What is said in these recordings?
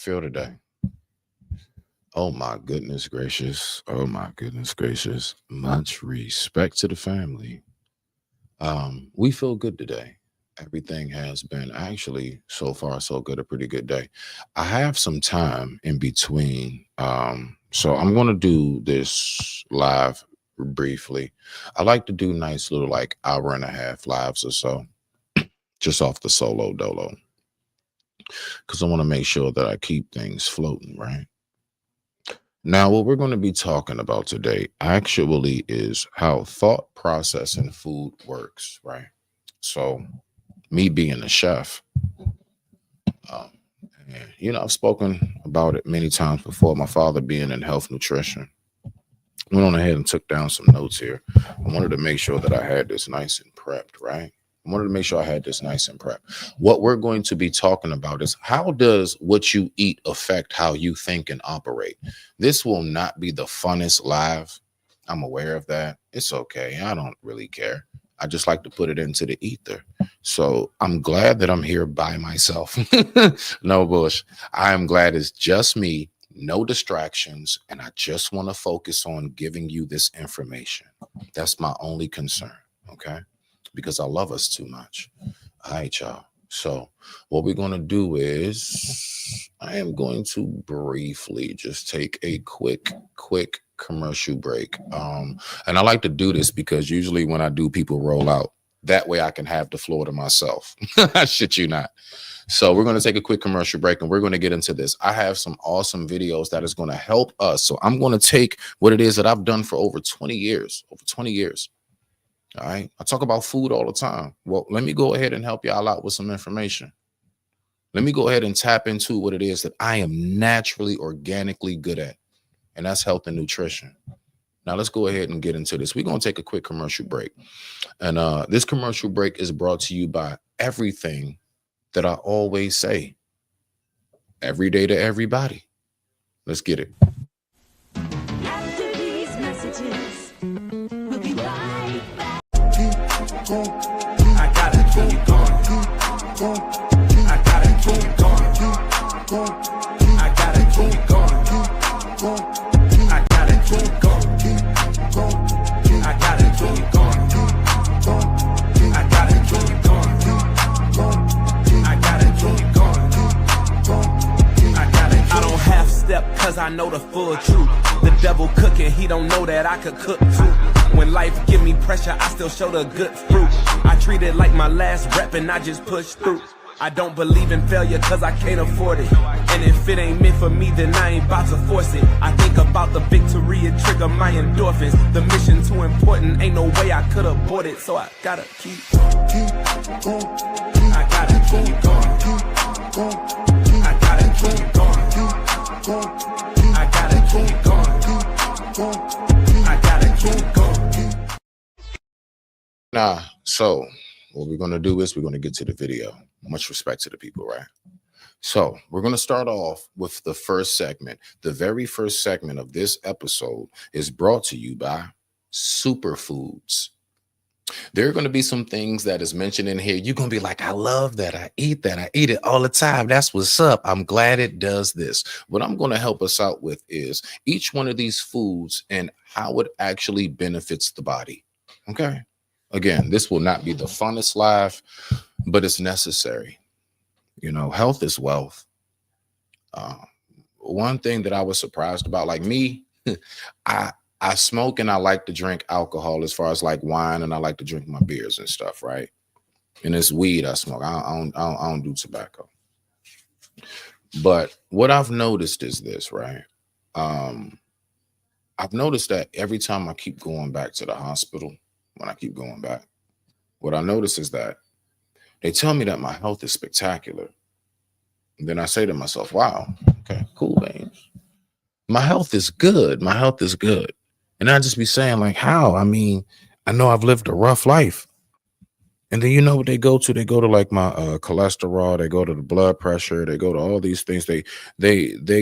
feel today? Oh my goodness gracious. Oh my goodness gracious. Much respect to the family. We feel good today. Everything has been actually so far so good, a pretty good day. I have some time in between. So I'm gonna do this live briefly. I like to do nice little like hour and a half lives or so, just off the solo dolo, because I want to make sure that I keep things floating, right? Now, what we're going to be talking about today actually is how thought process in food works, right? So, me being a chef, um, and, I've spoken about it many times before. My father being in health nutrition, went on ahead and took down some notes here. I wanted to make sure that I had this nice and prepped, right? I wanted to make sure I had this nice and prepped. What we're going to be talking about is how does what you eat affect how you think and operate? This will not be the funnest live. I'm aware of that. It's okay. I don't really care. I just like to put it into the ether. So I'm glad that I'm here by myself. No bush. I am glad it's just me, no distractions, and I just want to focus on giving you this information. That's my only concern. Okay, because I love us too much. All right, y'all. So, what we're going to do is I am going to briefly just take a quick commercial break. And I like to do this because usually when I do, people roll out. That way I can have the floor to myself. I shit you not. So we're going to take a quick commercial break and we're going to get into this. I have some awesome videos that is going to help us. So I'm going to take what it is that I've done for over 20 years, All right. I talk about food all the time. Well, let me go ahead and help y'all out with some information. Let me go ahead and tap into what it is that I am naturally, organically good at. And that's health and nutrition. Now let's go ahead and get into this. We're going to take a quick commercial break. And this commercial break is brought to you by everything that I always say. Every day to everybody. Let's get it. After these messages, we'll be right back. I gotta keep going. I gotta keep going. I gotta keep going. I gotta keep going. I gotta keep going. I gotta keep going. I gotta keep going. I don't half step cause I know the full truth. The devil cooking, he don't know that I could cook too. When life give me pressure, I still show the good fruit. I treat it like my last rep and I just push through. I don't believe in failure cause I can't afford it. And if it ain't meant for me, then I ain't about to force it. I think about the victory and trigger my endorphins. The mission too important, ain't no way I could abort it. So I gotta keep going. I gotta keep going. I gotta keep going. I gotta keep going. I gotta keep going. So what we're going to do is we're going to get to the video. Much respect to the people, right? So we're going to start off with the first segment. The very first segment of this episode is brought to you by Superfoods. There are going to be some things that is mentioned in here. You're going to be like, I love that. I eat that. I eat it all the time. That's what's up. I'm glad it does this. What I'm going to help us out with is each one of these foods and how it actually benefits the body. Okay. Again, this will not be the funnest live, but it's necessary. Health is wealth. Uh, One thing that I was surprised about, like me, I I smoke and I like to drink alcohol as far as like wine, and I like to drink my beers and stuff, right? And it's weed I smoke. I don't do tobacco. But what I've noticed is this, right? Um, I've noticed that every time I keep going back to the hospital, when I keep going back, what I notice is that they tell me that my health is spectacular. And then I say to myself, wow, okay, cool, babes. My health is good. My health is good. And I just be saying, like, how? I mean, I know I've lived a rough life. And then you know what they go to? They go to like my cholesterol, they go to the blood pressure, they go to all these things. They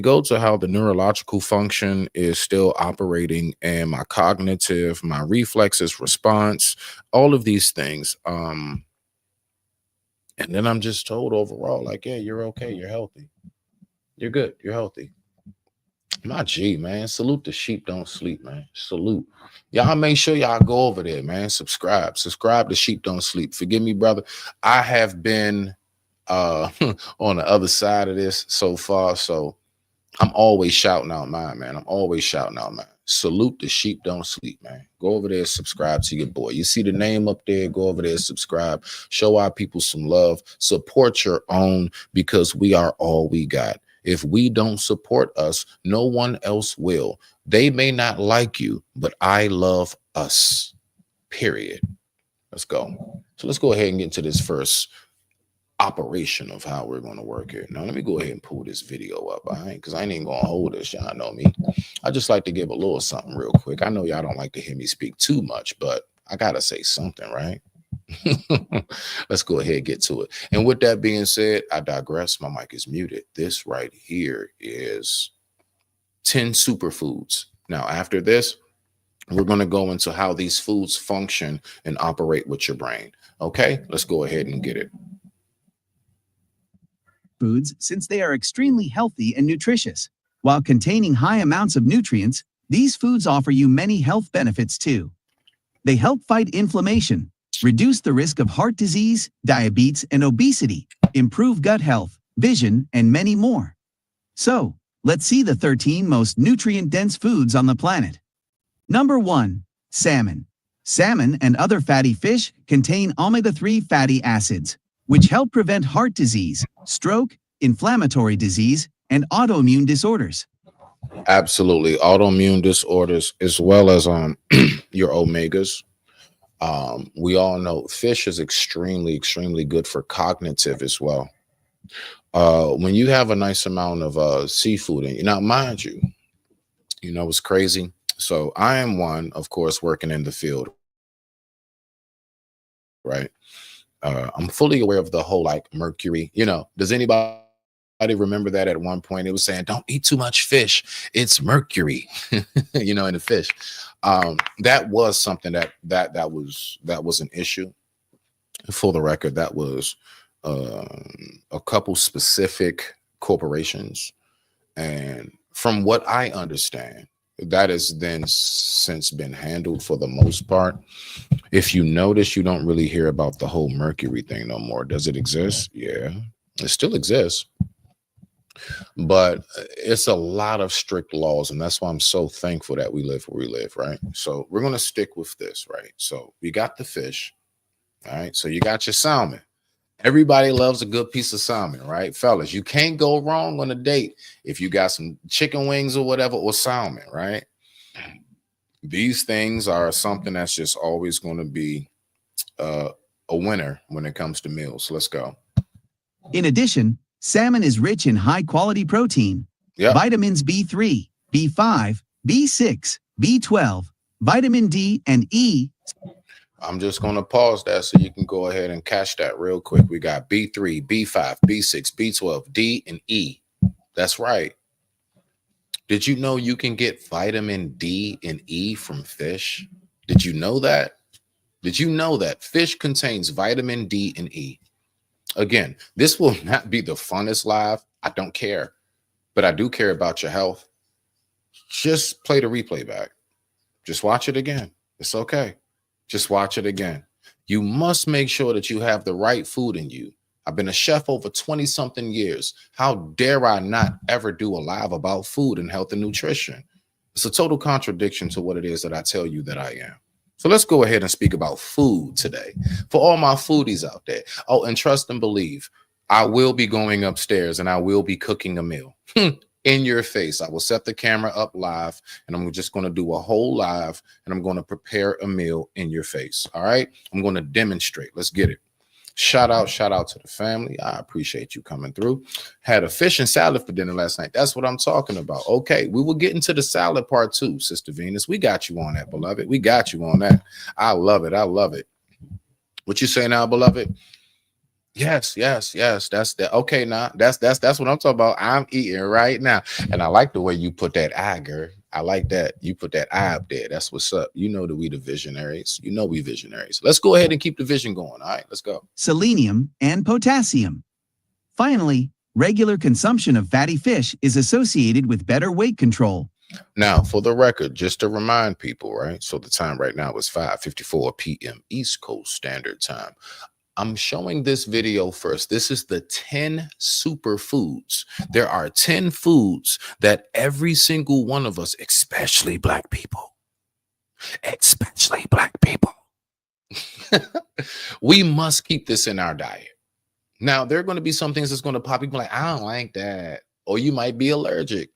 go to how the neurological function is still operating and my cognitive, my reflexes, response, all of these things. And then I'm just told overall, like, yeah, you're okay, you're healthy. You're good. You're healthy. My G, man. Salute the sheep don't sleep, man. Salute. Y'all make sure y'all go over there, man. Subscribe. Subscribe to Sheep Don't Sleep. Forgive me, brother. I have been on the other side of this so far. So I'm always shouting out mine, man. I'm always shouting out mine. Salute the sheep don't sleep, man. Go over there, subscribe to your boy. You see the name up there, go over there, subscribe. Show our people some love. Support your own, because we are all we got. If we don't support us, no one else will. They may not like you, but I love us, period. Let's go. So let's go ahead and get into this first operation of how we're going to work here. Now, let me go ahead and pull this video up, all right? Because I ain't even going to hold this. Y'all know me. I just like to give a little something real quick. I know y'all don't like to hear me speak too much, but I got to say something, right? Let's go ahead and get to it. And with that being said, I digress. My mic is muted. This right here is 10 superfoods. Now, after this, we're going to go into how these foods function and operate with your brain. Okay, let's go ahead and get it. Foods, since they are extremely healthy and nutritious. While containing high amounts of nutrients, these foods offer you many health benefits too. They help fight inflammation, reduce the risk of heart disease, diabetes, and obesity, improve gut health, vision, and many more. So, let's see the 13 most nutrient-dense foods on the planet. Number 1. Salmon. Salmon and other fatty fish contain omega-3 fatty acids, which help prevent heart disease, stroke, inflammatory disease, and autoimmune disorders. Absolutely. Autoimmune disorders, as well as your omegas. We all know fish is extremely good for cognitive as well. When you have a nice amount of seafood, and now mind you, you know it's crazy. So I am one, of course, working in the field, right? I'm fully aware of the whole like mercury. You know, does anybody remember that at one point it was saying, don't eat too much fish, it's mercury, you know, in the fish. That was something that was an issue. For the record, that was a couple specific corporations. And from what I understand, that has then since been handled for the most part. If you notice, you don't really hear about the whole mercury thing no more. Does it exist? Yeah, it still exists. But it's a lot of strict laws, and that's why I'm so thankful that we live where we live, right? So we're going to stick with this, right? So we got the fish, all right? So you got your salmon. Everybody loves a good piece of salmon, right? Fellas, you can't go wrong on a date if you got some chicken wings or whatever, or salmon, right? These things are something that's just always going to be a winner when it comes to meals. So let's go. In addition, salmon is rich in high-quality protein, vitamins B3, B5, B6, B12, vitamin D, and E. I'm just going to pause that so you can go ahead and catch that real quick. We got B3, B5, B6, B12, D, and E. That's right. Did you know you can get vitamin D and E from fish? Did you know that? Did you know that fish contains vitamin D and E? Again, this will not be the funnest live. I don't care, but I do care about your health. Just play the replay back. Just watch it again. It's okay. Just watch it again. You must make sure that you have the right food in you. I've been a chef over 20 something years. How dare I not ever do a live about food and health and nutrition? It's a total contradiction to what it is that I tell you that I am. So let's go ahead and speak about food today for all my foodies out there. Oh, and trust and believe, I will be going upstairs and I will be cooking a meal in your face. I will set the camera up live and I'm just going to do a whole live and I'm going to prepare a meal in your face. All right. I'm going to demonstrate. Let's get it. Shout out to the family. I appreciate you coming through. Had a fish and salad for dinner last night. That's what I'm talking about. Okay, we will get into the salad part too, Sister Venus. We got you on that, beloved. We got you on that. I love it. I love it. What you say now, beloved? Yes. That's that. Okay, now that's what I'm talking about. I'm eating right now, and I like the way you put that eye, girl. I like that you put that eye up there. That's what's up. You know that we the visionaries. You know we visionaries. Let's go ahead and keep the vision going. All right, let's go. Selenium and potassium. Finally, Regular consumption of fatty fish is associated with better weight control. Now, for the record, just to remind people, right? So the time right now is 5:54 p.m. East Coast Standard Time. I'm showing this video first. This is the 10 superfoods. There are 10 foods that every single one of us, especially black people, we must keep this in our diet. Now, there are going to be some things that's going to pop. You like, I don't like that. Or you might be allergic.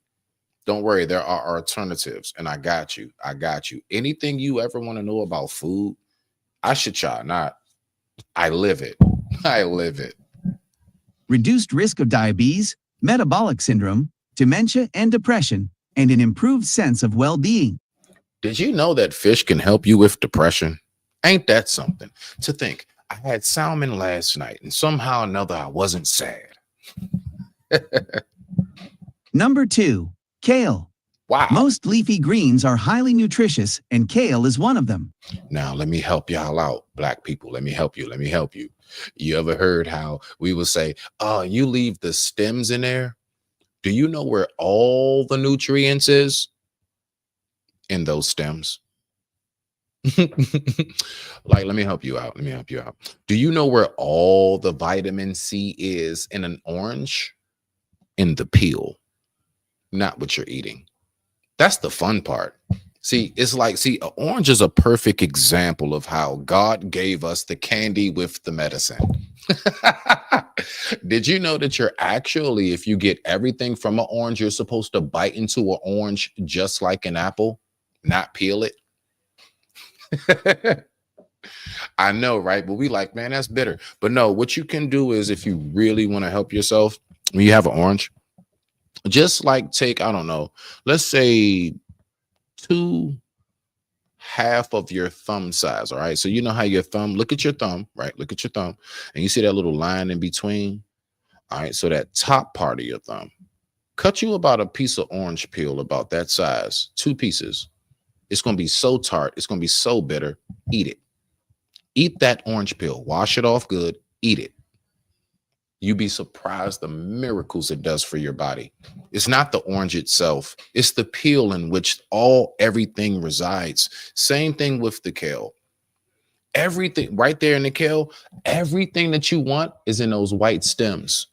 Don't worry, there are alternatives. And I got you. I got you. Anything you ever want to know about food, I should try. Not, I live it. I live it. Reduced risk of diabetes, metabolic syndrome, dementia and depression, and an improved sense of well-being. Did you know that fish can help you with depression? Ain't that something to think? I had salmon last night and somehow or another I wasn't sad. Number 2, kale. Wow. Most leafy greens are highly nutritious, and kale is one of them. Now, let me help y'all out, black people. Let me help you. Let me help you. You ever heard how we will say, oh, you leave the stems in there? Do you know where all the nutrients is? In those stems. Like, let me help you out. Let me help you out. Do you know where all the vitamin C is in an orange? In the peel, not what you're eating. That's the fun part. See, it's like, see, an orange is a perfect example of how God gave us the candy with the medicine. Did you know that you're actually, if you get everything from an orange, you're supposed to bite into an orange just like an apple, not peel it? I know, right? But we like, man, that's bitter. But no, what you can do is if you really want to help yourself, when you have an orange, just like take, I don't know, let's say 2 half of your thumb size. All right. So you know how your thumb, look at your thumb, right? Look at your thumb and you see that little line in between. All right. So that top part of your thumb, cut you about a piece of orange peel about that size, 2 pieces. It's going to be so tart. It's going to be so bitter. Eat it. Eat that orange peel. Wash it off good. Eat it. You'd be surprised the miracles it does for your body. It's not the orange itself. It's the peel in which everything resides. Same thing with the kale. Everything right there in the kale, everything that you want is in those white stems.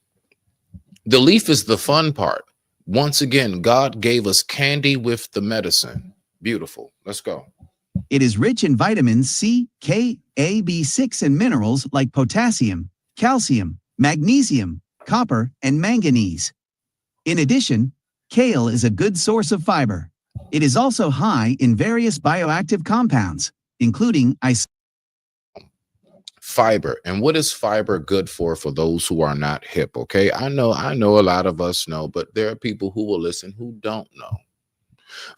The leaf is the fun part. Once again, God gave us candy with the medicine. Beautiful. Let's go. It is rich in vitamins C, K, A, B6, and minerals like potassium, calcium, magnesium, copper, and manganese. In addition, kale is a good source of fiber. It is also high in various bioactive compounds, including fiber. And what is fiber good for those who are not hip? Okay, I know a lot of us know, but there are people who will listen who don't know.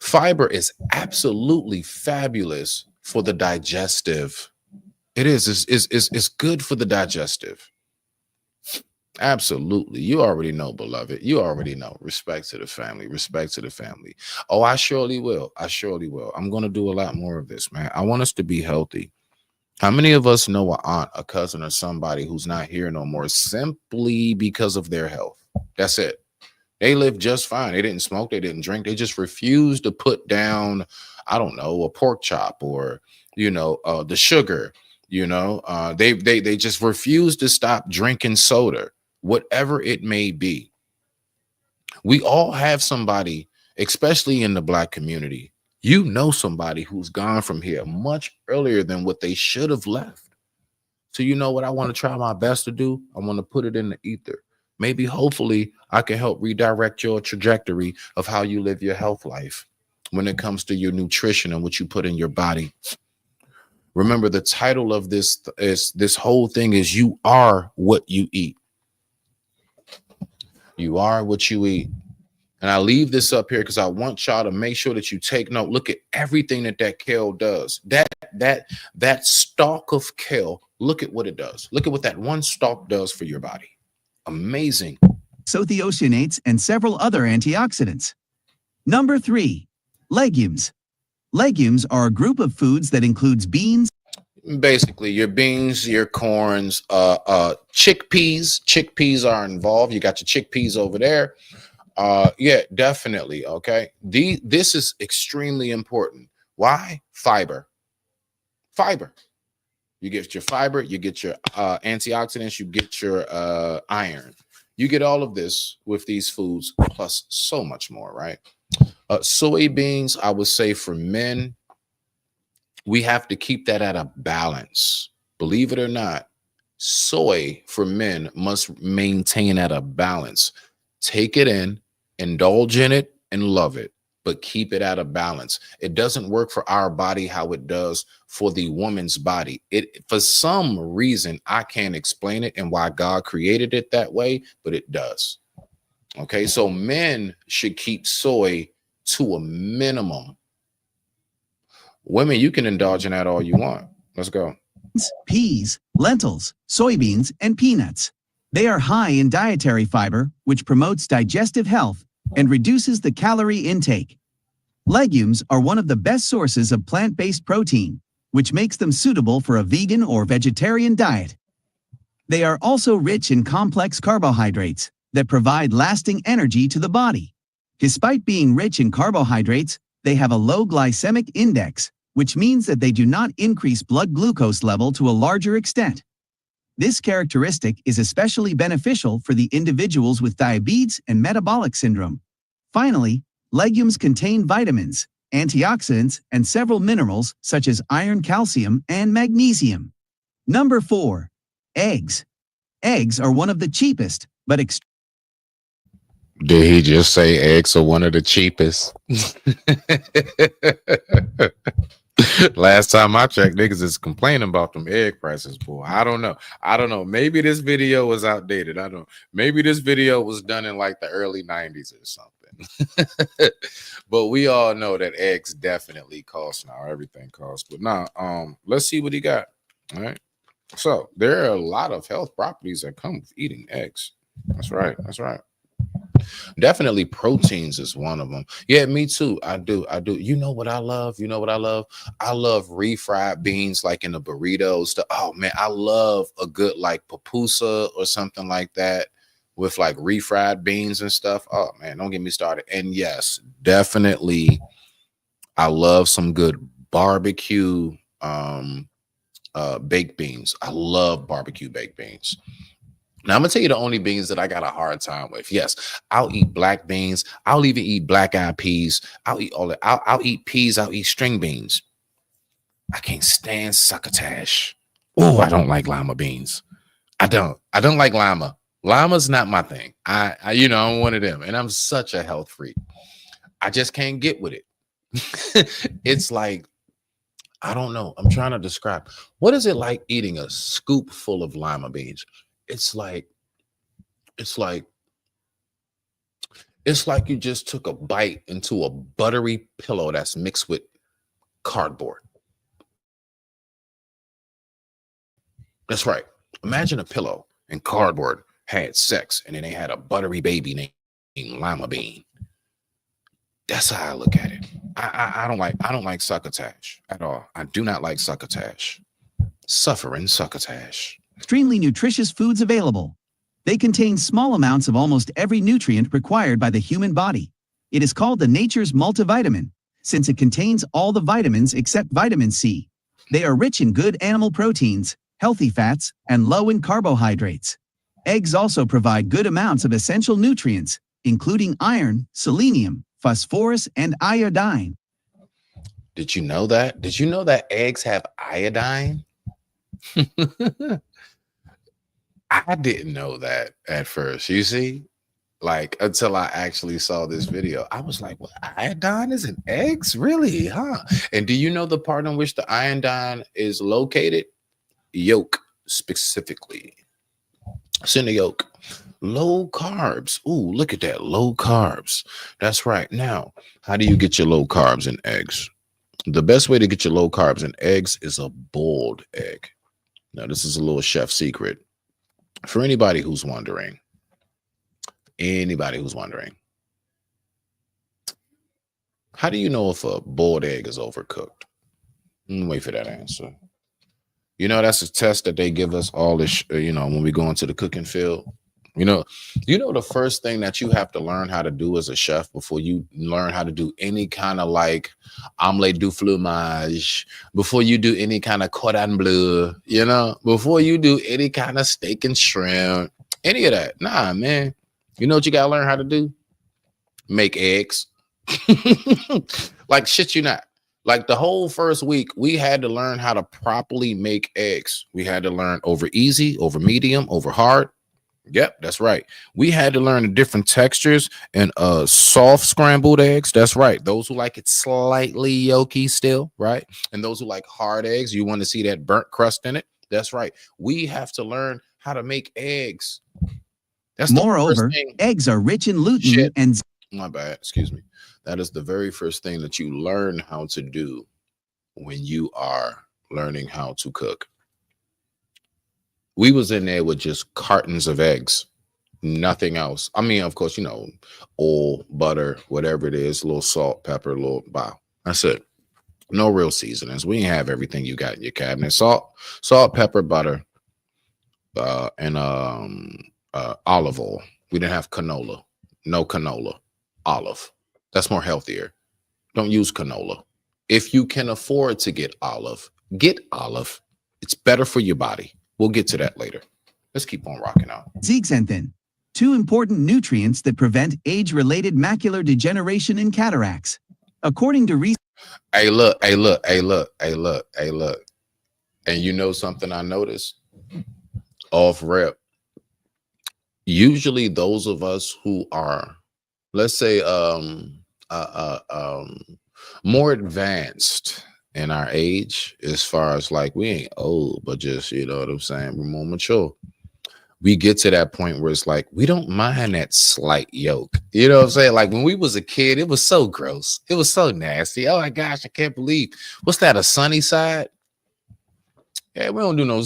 Fiber is absolutely fabulous for the digestive. It is. It's good for the digestive. Absolutely. You already know, beloved. You already know. Respect to the family. Respect to the family. Oh, I surely will. I surely will. I'm going to do a lot more of this, man. I want us to be healthy. How many of us know an aunt, a cousin, or somebody who's not here no more simply because of their health? That's it. They live just fine. They didn't smoke. They didn't drink. They just refused to put down, I don't know, a pork chop or, the sugar, they just refused to stop drinking soda, whatever it may be. We all have somebody, especially in the Black community, somebody who's gone from here much earlier than what they should have left. So you know what I want to try my best to do? I want to put it in the ether. Maybe, hopefully, I can help redirect your trajectory of how you live your health life when it comes to your nutrition and what you put in your body. Remember, the title of this whole thing is You Are What You Eat. You are what you eat. And I leave this up here because I want y'all to make sure that you take note. Look at everything that kale does. That stalk of kale, look at what it does. Look at what that one stalk does for your body. Amazing. Isothiocyonates and several other antioxidants. Number 3, legumes. Legumes are a group of foods that includes beans. Basically your beans, your corns, chickpeas are involved. You got your chickpeas over there. Yeah, definitely. Okay, this is extremely important. Why? Fiber. You get your fiber, you get your antioxidants, you get your iron. You get all of this with these foods plus so much more, right? Soybeans, I would say for men, we have to keep that at a balance. Believe it or not, soy for men must maintain at a balance. Take it in, indulge in it, and love it, but keep it at a balance. It doesn't work for our body how it does for the woman's body. It, for some reason, I can't explain it and why God created it that way, but it does. Okay, so men should keep soy to a minimum. Women, you can indulge in that all you want. Let's go. Peas, lentils, soybeans, and peanuts. They are high in dietary fiber, which promotes digestive health and reduces the calorie intake. Legumes are one of the best sources of plant-based protein, which makes them suitable for a vegan or vegetarian diet. They are also rich in complex carbohydrates that provide lasting energy to the body. Despite being rich in carbohydrates, they have a low glycemic index, which means that they do not increase blood glucose level to a larger extent. This characteristic is especially beneficial for the individuals with diabetes and metabolic syndrome. Finally, legumes contain vitamins, antioxidants, and several minerals such as iron, calcium, and magnesium. Number 4. Eggs. Eggs are one of the cheapest, but Did he just say eggs are one of the cheapest? Last time I checked, niggas is complaining about them egg prices, boy. I don't know. Maybe this video was outdated. I don't know. Maybe this video was done in like the early 90s or something. But we all know that eggs definitely cost now. Everything costs. But now, let's see what he got. All right. So there are a lot of health properties that come with eating eggs. That's right. Definitely proteins is one of them. Yeah, me too. I do. You know what I love? I love refried beans like in the burritos. Oh man, I love a good like pupusa or something like that with like refried beans and stuff. Oh man, don't get me started. And yes, definitely I love some good barbecue baked beans. I love barbecue baked beans. Now, I'm going to tell you the only beans that I got a hard time with. Yes, I'll eat black beans. I'll even eat black-eyed peas. I'll eat all that. I'll eat peas. I'll eat string beans. I can't stand succotash. Oh, I don't like lima beans. I don't like lima. Lima's not my thing. I'm one of them. And I'm such a health freak. I just can't get with it. It's like, I don't know. I'm trying to describe. What is it like eating a scoop full of lima beans? It's like you just took a bite into a buttery pillow that's mixed with cardboard. That's right. Imagine a pillow and cardboard had sex, and then they had a buttery baby named Lima Bean. That's how I look at it. I don't like succotash at all. I do not like succotash. Suffering succotash. extremely nutritious foods available. They contain small amounts of almost every nutrient required by the human body. It is called the nature's multivitamin, since it contains all the vitamins except vitamin C. They are rich in good animal proteins, healthy fats, and low in carbohydrates. Eggs also provide good amounts of essential nutrients, including iron, selenium, phosphorus, and iodine. Did you know that? Did you know that eggs have iodine? I didn't know that at first. You see, like until I actually saw this video, I was like, "What? Iodine is in eggs? Really? Huh?" And do you know the part in which the iodine is located? Yolk specifically. It's in the yolk. Low carbs. Ooh, look at that. Low carbs. That's right. Now, how do you get your low carbs in eggs? The best way to get your low carbs in eggs is a boiled egg. Now, this is a little chef secret. For anybody who's wondering, how do you know if a boiled egg is overcooked? Wait for that answer. You know, that's a test that they give us all this, when we go into the cooking field. You know, the first thing that you have to learn how to do as a chef before you learn how to do any kind of like omelette du fromage, before you do any kind of cordon bleu, before you do any kind of steak and shrimp, any of that. Nah, man. You know what you got to learn how to do? Make eggs. Like shit you not. Like the whole first week, we had to learn how to properly make eggs. We had to learn over easy, over medium, over hard. Yep, that's right. We had to learn the different textures and soft scrambled eggs. That's right. Those who like it slightly yolky still, right? And those who like hard eggs, you want to see that burnt crust in it. That's right. We have to learn how to make eggs. That's Moreover, eggs are rich in lutein and my bad, excuse me. That is the very first thing that you learn how to do when you are learning how to cook. We was in there with just cartons of eggs, nothing else. I mean, of course, oil, butter, whatever it is, a little salt, pepper, a little bow. That's it. No real seasonings. We didn't have everything you got in your cabinet. Salt, pepper, butter, and olive oil. We didn't have canola. No canola. Olive. That's more healthier. Don't use canola. If you can afford to get olive, get olive. It's better for your body. We'll get to that later. Let's keep on rocking out. zeaxanthin, 2 important nutrients that prevent age-related macular degeneration and cataracts. According to research. Hey, look. And you know something I noticed? Off rep. Usually those of us who are, let's say, more advanced in our age, as far as like we ain't old, but just, you know what I'm saying, we're more mature. We get to that point where it's like we don't mind that slight yolk. You know what I'm saying? Like when we was a kid, it was so gross. It was so nasty. Oh my gosh, I can't believe. What's that? A sunny side? Yeah, we don't do no.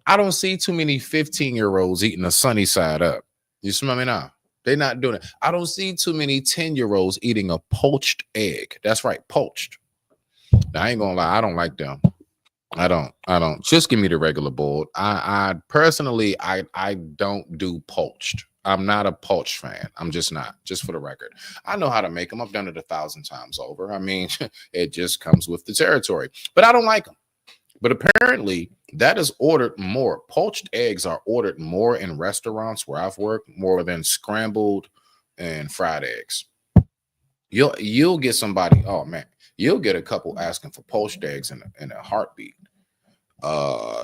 I don't see too many 15-year-olds eating a sunny side up. You smell me now? They're not doing it. I don't see too many 10-year-olds eating a poached egg. That's right, poached. Now, I ain't gonna lie, I don't like them. I don't. Just give me the regular boiled. I personally, I don't do poached. I'm not a poached fan. I'm just not. Just for the record, I know how to make them. I've done it 1,000 times over. I mean, it just comes with the territory. But I don't like them. But apparently, that is ordered more. Poached eggs are ordered more in restaurants where I've worked, more than scrambled and fried eggs. You'll get somebody. Oh man. You'll get a couple asking for poached eggs in a heartbeat.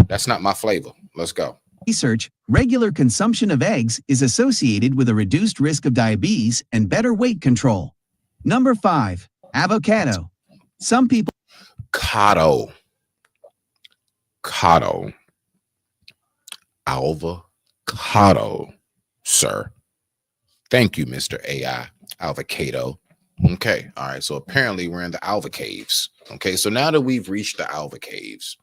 That's not my flavor. Let's go. Research, regular consumption of eggs is associated with a reduced risk of diabetes and better weight control. Number 5, avocado. Some people. Avocado. Avocado, sir. Thank you, Mr. AI. Avocado. Okay. All right. So apparently we're in the Alva Caves. Okay. So now that we've reached the Alva Caves,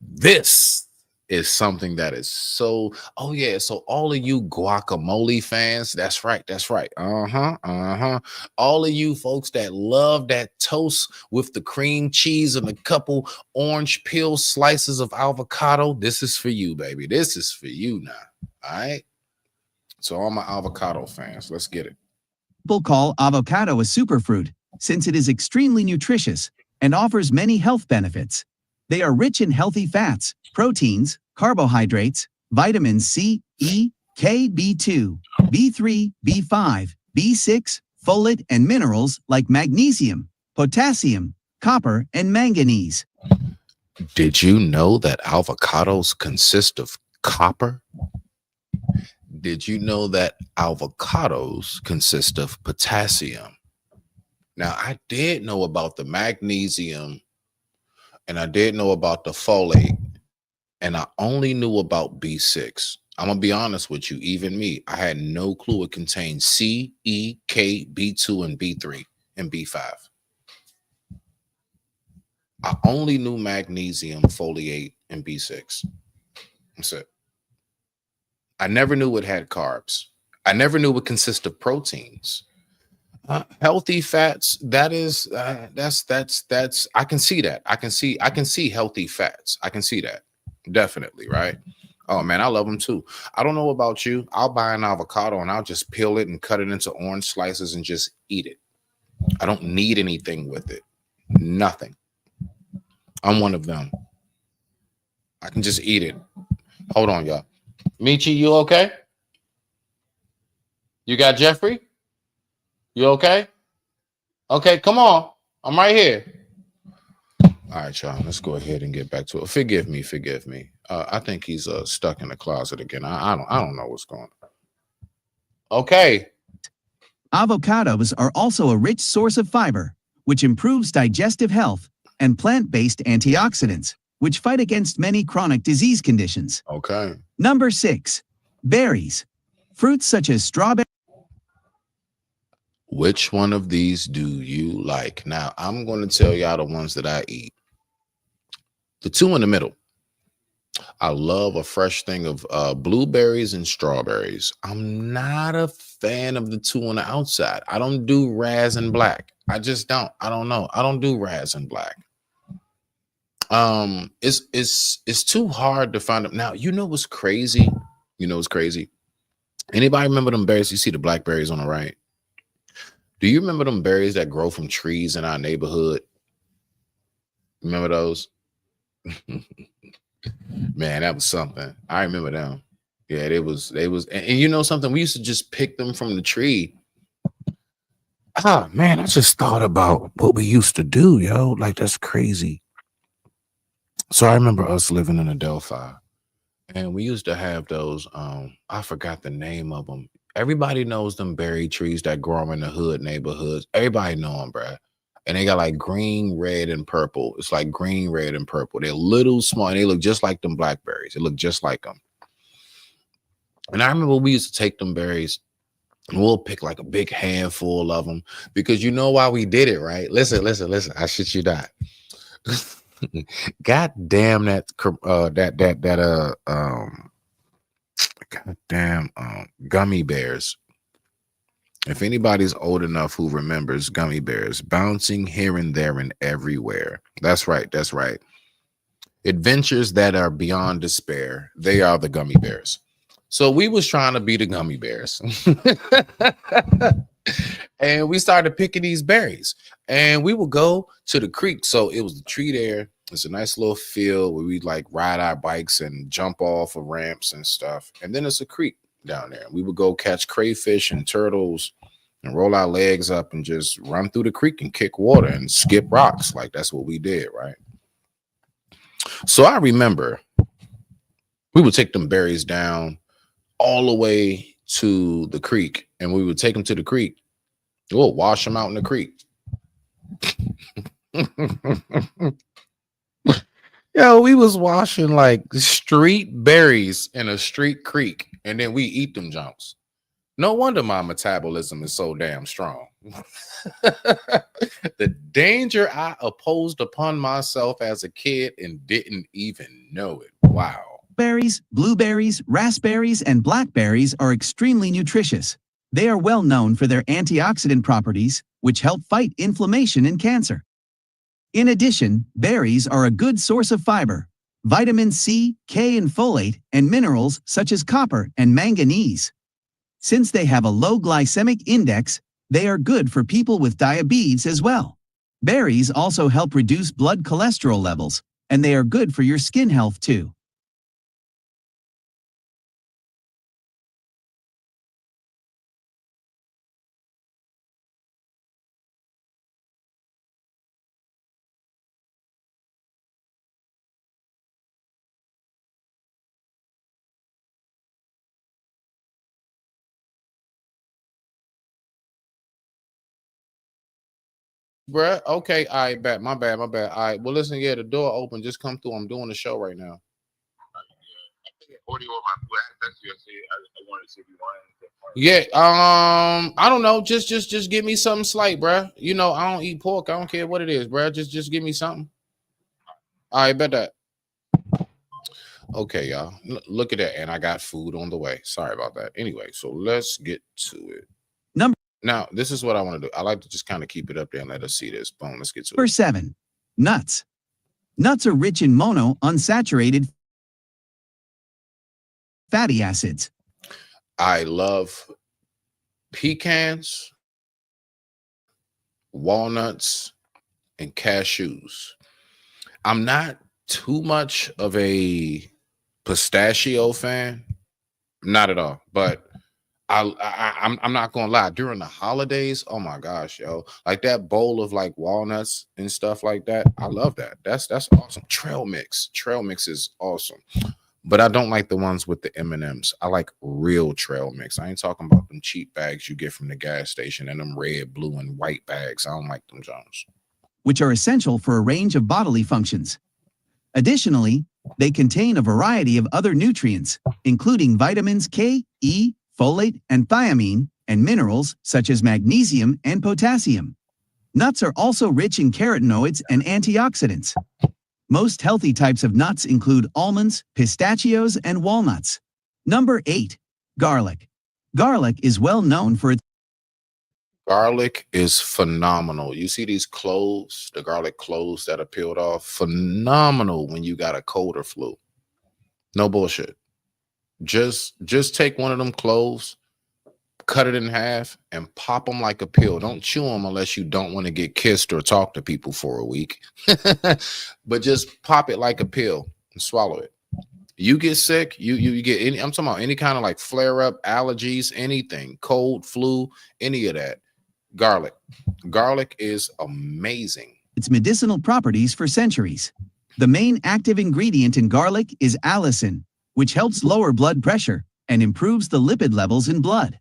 this is something that is so, oh yeah. So all of you guacamole fans, that's right. All of you folks that love that toast with the cream cheese and a couple orange peel slices of avocado, this is for you, baby. This is for you now. All right. So all my avocado fans, let's get it. People call avocado a superfruit since it is extremely nutritious and offers many health benefits. They are rich in healthy fats, proteins, carbohydrates, vitamins C, E, K, B2, B3, B5, B6, folate, and minerals like magnesium, potassium, copper, and manganese. Did you know that avocados consist of copper? Did you know that avocados consist of potassium? Now, I did know about the magnesium, and I did know about the folate, and I only knew about B6. I'm going to be honest with you, even me, I had no clue it contained C, E, K, B2, and B3, and B5. I only knew magnesium, folate, and B6. That's it. I never knew it had carbs. I never knew it consisted of proteins. Healthy fats. That is that's. I can see that. I can see healthy fats. I can see that definitely. Right. Oh man, I love them too. I don't know about you. I'll buy an avocado and I'll just peel it and cut it into orange slices and just eat it. I don't need anything with it. Nothing. I'm one of them. I can just eat it. Hold on, y'all. Michi, you okay? You got Jeffrey? You okay? Okay, come on. I'm right here. All right, y'all. Let's go ahead and get back to it. Forgive me. I think he's stuck in the closet again. I don't know what's going on. Okay. Avocados are also a rich source of fiber, which improves digestive health, and plant-based antioxidants, which fight against many chronic disease conditions. Okay. Number 6. Berries. Fruits such as strawberry. Which one of these do you like? Now, I'm going to tell y'all the ones that I eat. The two in the middle. I love a fresh thing of blueberries and strawberries. I'm not a fan of the two on the outside. I don't do raz and black. I just don't. I don't know. I don't do raz and black. It's too hard to find them. Now, you know what's crazy? Anybody remember them berries? You see the blackberries on the right? Do you remember them berries that grow from trees in our neighborhood? Remember those? Man, that was something. I remember them. Yeah, they was, and you know something? We used to just pick them from the tree. Ah, man, I just thought about what we used to do, yo. Like, that's crazy. So I remember us living in Adelphi, and we used to have those, I forgot the name of them. Everybody knows them berry trees that grow in the hood neighborhoods. Everybody know them, bruh. And they got like green, red, and purple. It's like green, red, and purple. They're little small, and they look just like them blackberries. They look just like them. And I remember we used to take them berries, and we'll pick like a big handful of them, because you know why we did it, right? Listen. I shit you not. God damn gummy bears. If anybody's old enough who remembers gummy bears, bouncing here and there and everywhere. That's right. Adventures that are beyond despair. They are the gummy bears. So we was trying to be the gummy bears. And we started picking these berries. And we would go to the creek. So it was the tree there. It's a nice little field where we like ride our bikes and jump off of ramps and stuff. And then it's a creek down there. We would go catch crayfish and turtles and roll our legs up and just run through the creek and kick water and skip rocks. Like, that's what we did, right? So I remember we would take them berries down all the way to the creek, and we would take them to the creek. We'll wash them out in the creek. Yo, we was washing like street berries in a street creek, and then we eat them junks. No wonder my metabolism is so damn strong. The danger I opposed upon myself as a kid and didn't even know it. Wow. Berries, blueberries, raspberries, and blackberries are extremely nutritious. They are well known for their antioxidant properties, which help fight inflammation and cancer. In addition, berries are a good source of fiber, vitamin C, K, and folate, and minerals such as copper and manganese. Since they have a low glycemic index, they are good for people with diabetes as well. Berries also help reduce blood cholesterol levels, and they are good for your skin health too. Bruh, okay, all right, bet. My bad. All right, well, listen, yeah, the door open. Just come through. I'm doing the show right now. Yeah, I don't know. Just give me something slight, bruh. You know, I don't eat pork. I don't care what it is, bruh. Just give me something. All right, bet that. Okay, y'all. Look at that, and I got food on the way. Sorry about that. Anyway, so let's get to it. Now, this is what I want to do. I like to just kind of keep it up there and let us see this. Boom, let's get to Number it. 7. Nuts. Nuts are rich in monounsaturated fatty acids. I love pecans, walnuts, and cashews. I'm not too much of a pistachio fan, not at all. But I'm not gonna lie. During the holidays, oh my gosh, yo, like that bowl of like walnuts and stuff like that, I love that. That's awesome. Trail mix is awesome. But I don't like the ones with the M&Ms. I like real trail mix. I ain't talking about them cheap bags you get from the gas station and them red, blue, and white bags. I don't like them Jones. Which are essential for a range of bodily functions. Additionally, they contain a variety of other nutrients, including vitamins K, E, folate, and thiamine, and minerals such as magnesium and potassium. Nuts are also rich in carotenoids and antioxidants. Most healthy types of nuts include almonds, pistachios, and walnuts. Number 8. Garlic. Garlic is well known for its Garlic is phenomenal. You see these cloves, the garlic cloves that are peeled off, phenomenal when you got a cold or flu. No bullshit. Just take one of them cloves, cut it in half, and pop them like a pill. Don't chew them unless you don't want to get kissed or talk to people for a week. But just pop it like a pill and swallow it. You get sick, you get any, I'm talking about any kind of like flare up, allergies, anything, cold, flu, any of that. Garlic is amazing. medicinal properties for centuries. The main active ingredient in garlic is allicin, which helps lower blood pressure and improves the lipid levels in blood.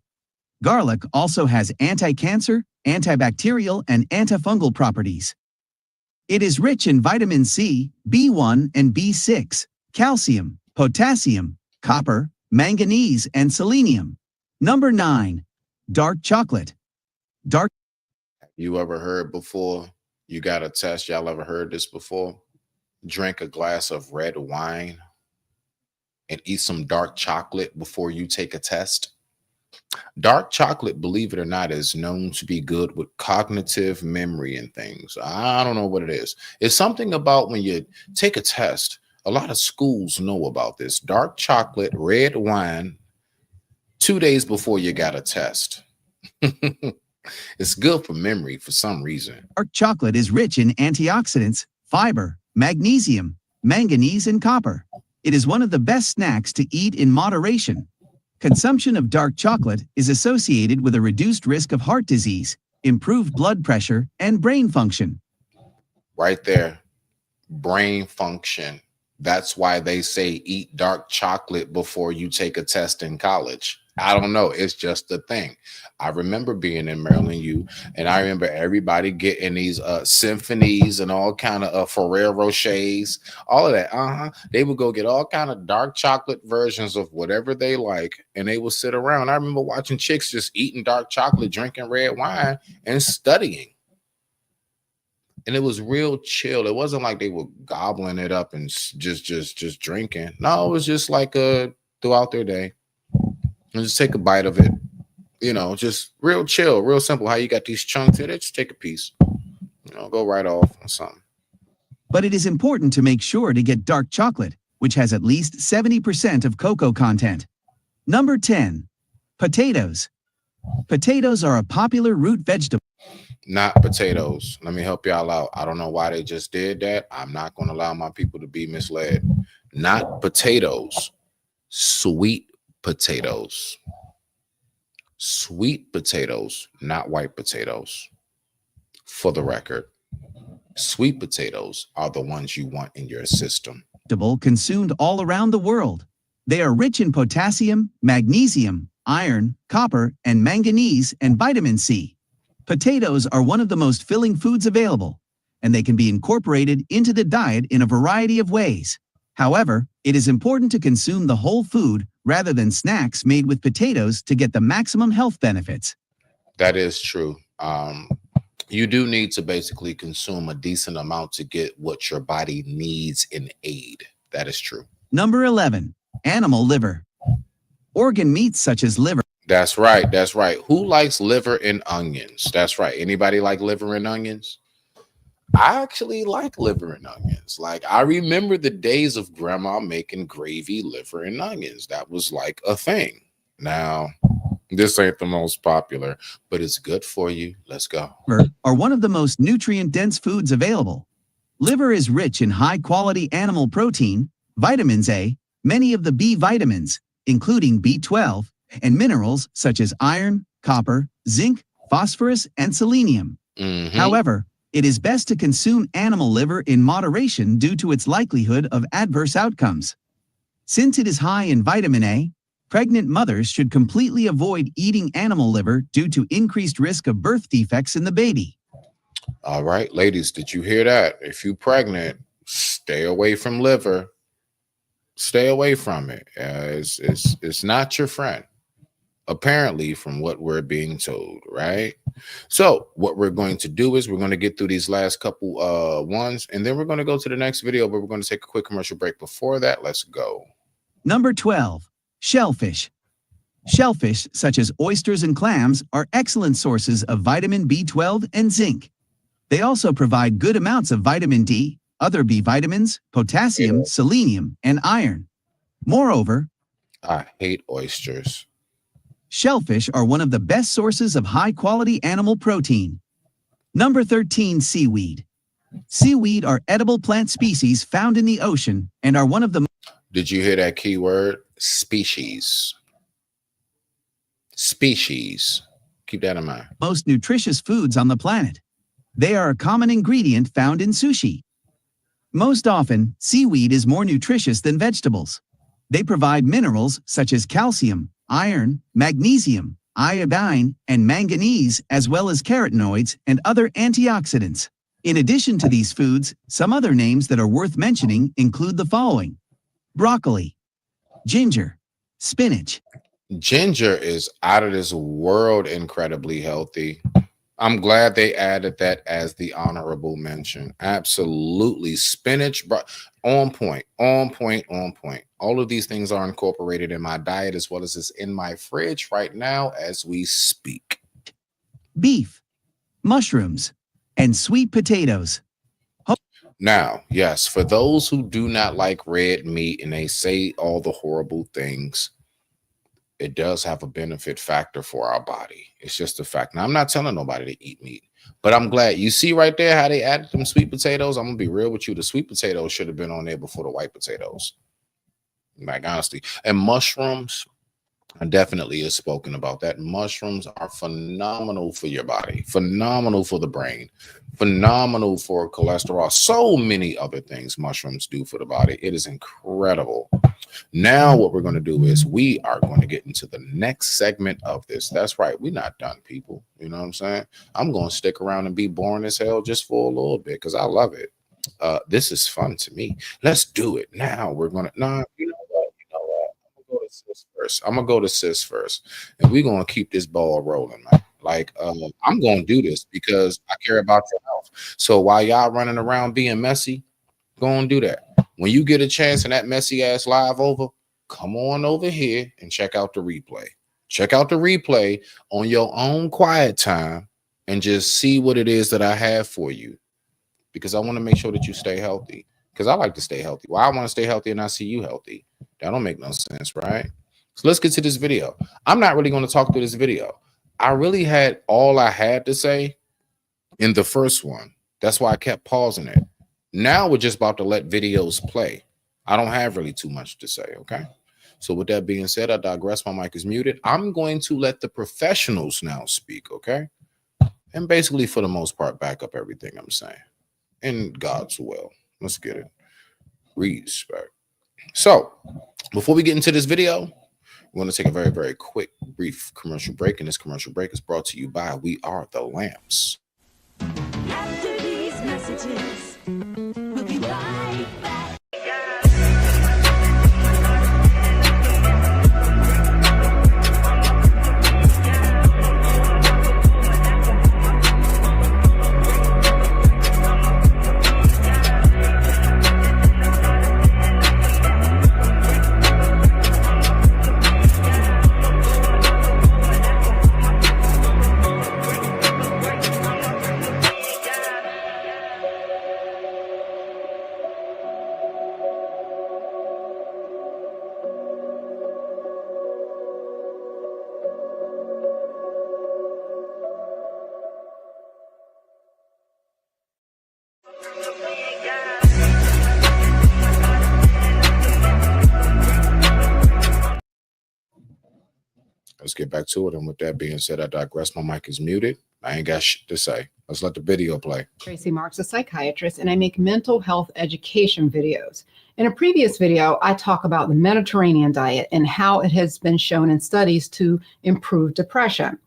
Garlic also has anti-cancer, antibacterial, and antifungal properties. It is rich in vitamin C, B1 and B6, calcium, potassium, copper, manganese, and selenium. Number 9. Dark chocolate. Dark You ever heard before? You got a test. Y'all ever heard this before? Drink a glass of red wine and eat some dark chocolate before you take a test. Dark chocolate, believe it or not, is known to be good with cognitive memory and things. I don't know what it is. It's something about when you take a test. A lot of schools know about this. Dark chocolate, red wine, 2 days before you got a test. It's good for memory for some reason. chocolate is rich in antioxidants, fiber, magnesium, manganese, and copper. It is one of the best snacks to eat in moderation. Consumption of dark chocolate is associated with a reduced risk of heart disease, improved blood pressure, and brain function. Right there. Brain function. That's why they say eat dark chocolate before you take a test in college. I don't know. It's just a thing. I remember being in Maryland U, and I remember everybody getting these symphonies and all kind of Ferrero Rochers, all of that. They would go get all kind of dark chocolate versions of whatever they like, and they would sit around. I remember watching chicks just eating dark chocolate, drinking red wine, and studying. And it was real chill. It wasn't like they were gobbling it up and just drinking. No, it was just like throughout their day. And just take a bite of it, you know, just real chill, real simple. How you got these chunks in it, just take a piece, you know, go right off on something. But it is important to make sure to get dark chocolate, which has at least 70% of cocoa content. Number 10. Potatoes. Potatoes are a popular root vegetable. Not potatoes. Let me help y'all out. I don't know why they just did that. I'm not going to allow my people to be misled. Not potatoes. Sweet potatoes. Sweet potatoes, not white potatoes. For the record, sweet potatoes are the ones you want in your system. Consumed all around the world. They are rich in potassium, magnesium, iron, copper, and manganese, and vitamin C. Potatoes are one of the most filling foods available, and they can be incorporated into the diet in a variety of ways. However, it is important to consume the whole food rather than snacks made with potatoes to get the maximum health benefits. That is true. You do need to basically consume a decent amount to get what your body needs in aid. That is true. Number 11. Animal liver. Organ meats such as liver. That's right. That's right. Who likes liver and onions? That's right. Anybody like liver and onions? I actually like liver and onions. Like, I remember the days of grandma making gravy, liver, and onions. That was like a thing. Now, this ain't the most popular, but it's good for you. Let's go. Liver are one of the most nutrient-dense foods available. Liver is rich in high-quality animal protein, vitamins A, many of the B vitamins, including B12, and minerals such as iron, copper, zinc, phosphorus, and selenium. However, it is best to consume animal liver in moderation due to its likelihood of adverse outcomes. Since it is high in vitamin A, pregnant mothers should completely avoid eating animal liver due to increased risk of birth defects in the baby. All right, ladies, did you hear that? If you're pregnant, stay away from liver. Stay away from it. It's not your friend, apparently, from what we're being told, right? So what we're going to do is we're going to get through these last couple ones, and then we're going to go to the next video, but we're going to take a quick commercial break. Before that, let's go. Number 12, shellfish. Shellfish, such as oysters and clams, are excellent sources of vitamin B12 and zinc. They also provide good amounts of vitamin D, other B vitamins, potassium, selenium, and iron. Moreover, I hate oysters. Shellfish are one of the best sources of high-quality animal protein. Number 13, seaweed. Seaweed are edible plant species found in the ocean and are one of the Did you hear that key word? Species. Species. Keep that in mind. most nutritious foods on the planet. They are a common ingredient found in sushi. Most often, seaweed is more nutritious than vegetables. They provide minerals such as calcium, iron, magnesium, iodine, and manganese, as well as carotenoids and other antioxidants. In addition to these foods, some other names that are worth mentioning include the following: broccoli, ginger, spinach. Ginger is out of this world incredibly healthy. I'm glad they added that as the honorable mention. Absolutely. Spinach, on point, on point, on point. All of these things are incorporated in my diet as well as it's in my fridge right now as we speak. Beef, mushrooms, and sweet potatoes. Now, yes, for those who do not like red meat and they say all the horrible things, it does have a benefit factor for our body. It's just a fact. Now, I'm not telling nobody to eat meat, but I'm glad. You see right there how they added them sweet potatoes? I'm going to be real with you. The sweet potatoes should have been on there before the white potatoes. Like, honestly. And mushrooms, I definitely have spoken about that. Mushrooms are phenomenal for your body, phenomenal for the brain, phenomenal for cholesterol. So many other things mushrooms do for the body. It is incredible. Now what we're going to do is we are going to get into the next segment of this. That's right. We're not done, people. You know what I'm saying? I'm going to stick around and be boring as hell just for a little bit because I love it. This is fun to me. Let's do it. Now we're going to, you know what? I'm going to go to sis first. I'm going to go to sis first. And we're going to keep this ball rolling, man. Like, I'm going to do this because I care about your health. So while y'all running around being messy, go and do that. When you get a chance and that messy ass live over, come on over here and check out the replay. Check out the replay on your own quiet time and just see what it is that I have for you. Because I want to make sure that you stay healthy. Because I like to stay healthy. Well, I want to stay healthy and I see you healthy. That don't make no sense, right? So let's get to this video. I'm not really going to talk through this video. I really had all I had to say in the first one. That's why I kept pausing it. Now we're just about to let videos play. I don't have really too much to say, okay? So with that being said, I digress. My mic is muted. I'm going to let the professionals now speak, okay? And basically, for the most part, back up everything I'm saying. In God's will. Let's get it. Respect. So, before we get into this video, we're going to take a very, very quick, brief commercial break. And this commercial break is brought to you by We Are the Lamps. After these messages, we'll be right back. Let's get back to it. And with that being said, I digress. My mic is muted. I ain't got shit to say. Let's let the video play. Tracy Marks, a psychiatrist, and I make mental health education videos. In a previous video, I talk about the Mediterranean diet and how it has been shown in studies to improve depression.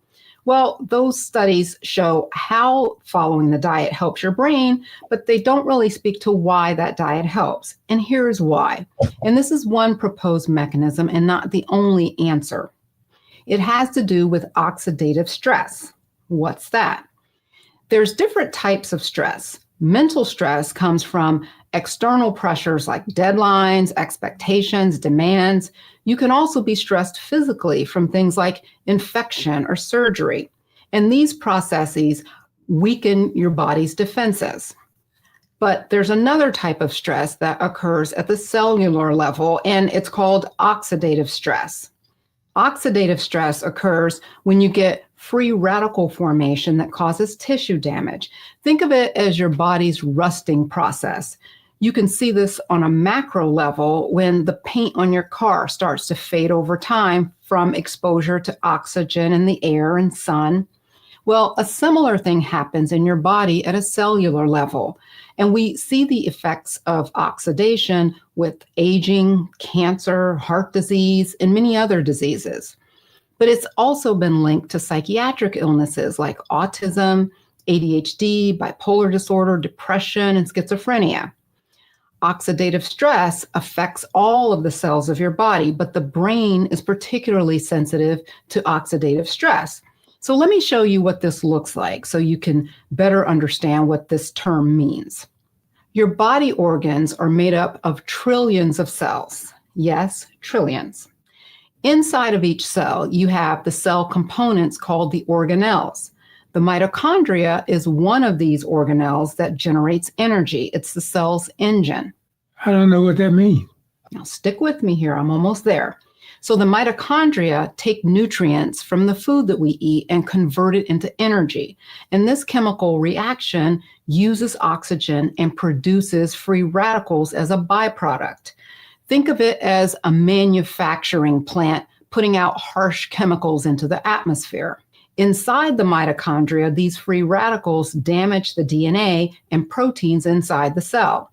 Well, those studies show how following the diet helps your brain, but they don't really speak to why that diet helps. And here's why. And this is one proposed mechanism and not the only answer. It has to do with oxidative stress. What's that? There's different types of stress. Mental stress comes from external pressures like deadlines, expectations, demands. You can also be stressed physically from things like infection or surgery. And these processes weaken your body's defenses. But there's another type of stress that occurs at the cellular level, and it's called oxidative stress. Oxidative stress occurs when you get free radical formation that causes tissue damage. Think of it as your body's rusting process. You can see this on a macro level when the paint on your car starts to fade over time from exposure to oxygen in the air and sun. Well, a similar thing happens in your body at a cellular level. And we see the effects of oxidation with aging, cancer, heart disease, and many other diseases. But it's also been linked to psychiatric illnesses like autism, ADHD, bipolar disorder, depression, and schizophrenia. Oxidative stress affects all of the cells of your body, but the brain is particularly sensitive to oxidative stress. So let me show you what this looks like so you can better understand what this term means. Your body organs are made up of trillions of cells. Yes, trillions. Inside of each cell, you have the cell components called the organelles. The mitochondria is one of these organelles that generates energy. It's the cell's engine. I don't know what that means. Now stick with me here, I'm almost there. So the mitochondria take nutrients from the food that we eat and convert it into energy. And this chemical reaction uses oxygen and produces free radicals as a byproduct. Think of it as a manufacturing plant putting out harsh chemicals into the atmosphere. Inside the mitochondria, these free radicals damage the DNA and proteins inside the cell.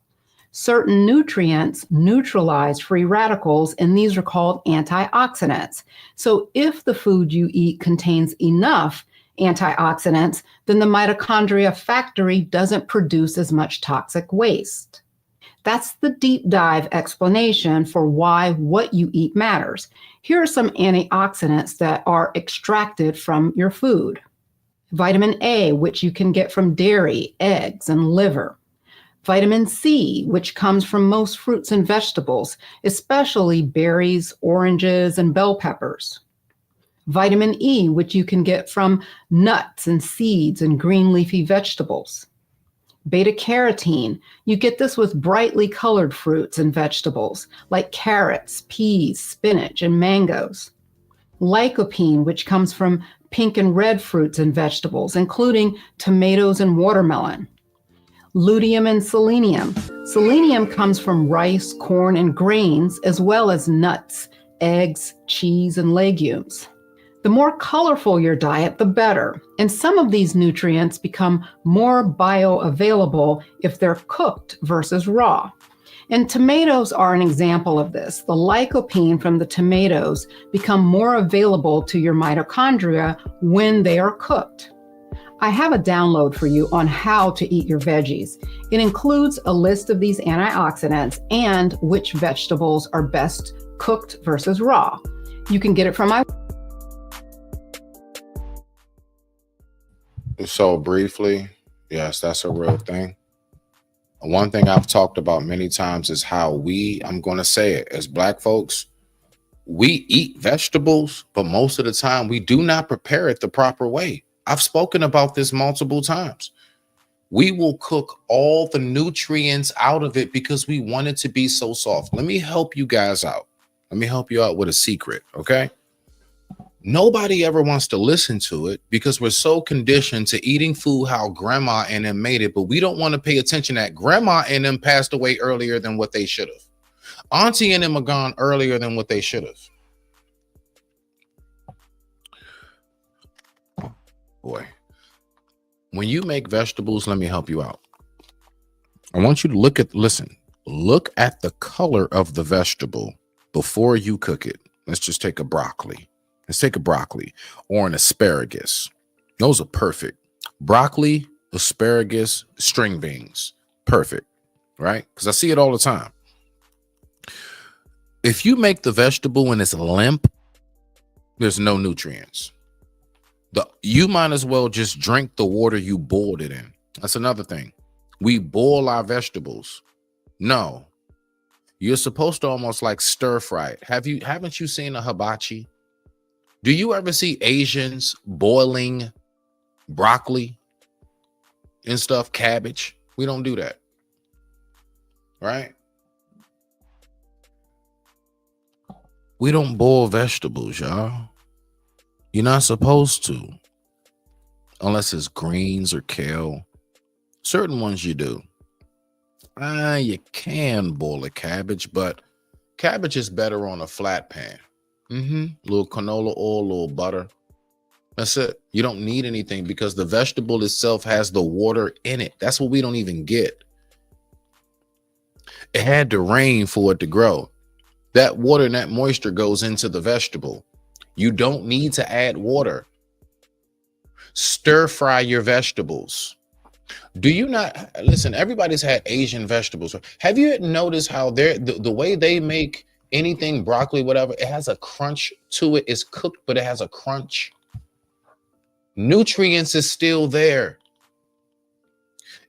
Certain nutrients neutralize free radicals, and these are called antioxidants. So if the food you eat contains enough antioxidants, then the mitochondria factory doesn't produce as much toxic waste. That's the deep dive explanation for why what you eat matters. Here are some antioxidants that are extracted from your food. Vitamin A, which you can get from dairy, eggs, and liver. Vitamin C, which comes from most fruits and vegetables, especially berries, oranges, and bell peppers. Vitamin E, which you can get from nuts and seeds and green leafy vegetables. Beta carotene, you get this with brightly colored fruits and vegetables like carrots, peas, spinach, and mangoes. Lycopene, which comes from pink and red fruits and vegetables, including tomatoes and watermelon. Lutein and selenium. Selenium comes from rice, corn, and grains, as well as nuts, eggs, cheese, and legumes. The more colorful your diet, the better. And some of these nutrients become more bioavailable if they're cooked versus raw. And tomatoes are an example of this. The lycopene from the tomatoes become more available to your mitochondria when they are cooked. I have a download for you on how to eat your veggies. It includes a list of these antioxidants and which vegetables are best cooked versus raw. You can get it from my. So briefly, yes, that's a real thing. One thing I've talked about many times is how I'm going to say it, as Black folks, we eat vegetables, but most of the time we do not prepare it the proper way. I've spoken about this multiple times. We will cook all the nutrients out of it because we want it to be so soft. Let me help you guys out. Let me help you out with a secret, okay? Nobody ever wants to listen to it because we're so conditioned to eating food how grandma and them made it, but we don't want to pay attention that grandma and them passed away earlier than what they should have. Auntie and them are gone earlier than what they should have. Boy, when you make vegetables, let me help you out. I want you to look at the color of the vegetable before you cook it. Let's just take a broccoli. Let's take a broccoli or an asparagus. Those are perfect. Broccoli, asparagus, string beans. Perfect, right? Because I see it all the time. If you make the vegetable and it's limp, there's no nutrients. You might as well just drink the water you boiled it in. That's another thing. We boil our vegetables. No, you're supposed to almost like stir fry it. Haven't you seen a hibachi? Do you ever see Asians boiling broccoli and stuff, cabbage? We don't do that, right? We don't boil vegetables, y'all. You're not supposed to, unless it's greens or kale. Certain ones you do. You can boil a cabbage, but cabbage is better on a flat pan. Little canola oil, little butter. That's it. You don't need anything because the vegetable itself has the water in it. That's what we don't even get. It had to rain for it to grow. That water and that moisture goes into the vegetable. You don't need to add water. Stir fry your vegetables. Do you not listen? Everybody's had Asian vegetables. Have you noticed how the way they make anything, broccoli, whatever, it has a crunch to it. It's cooked, but it has a crunch. Nutrients is still there.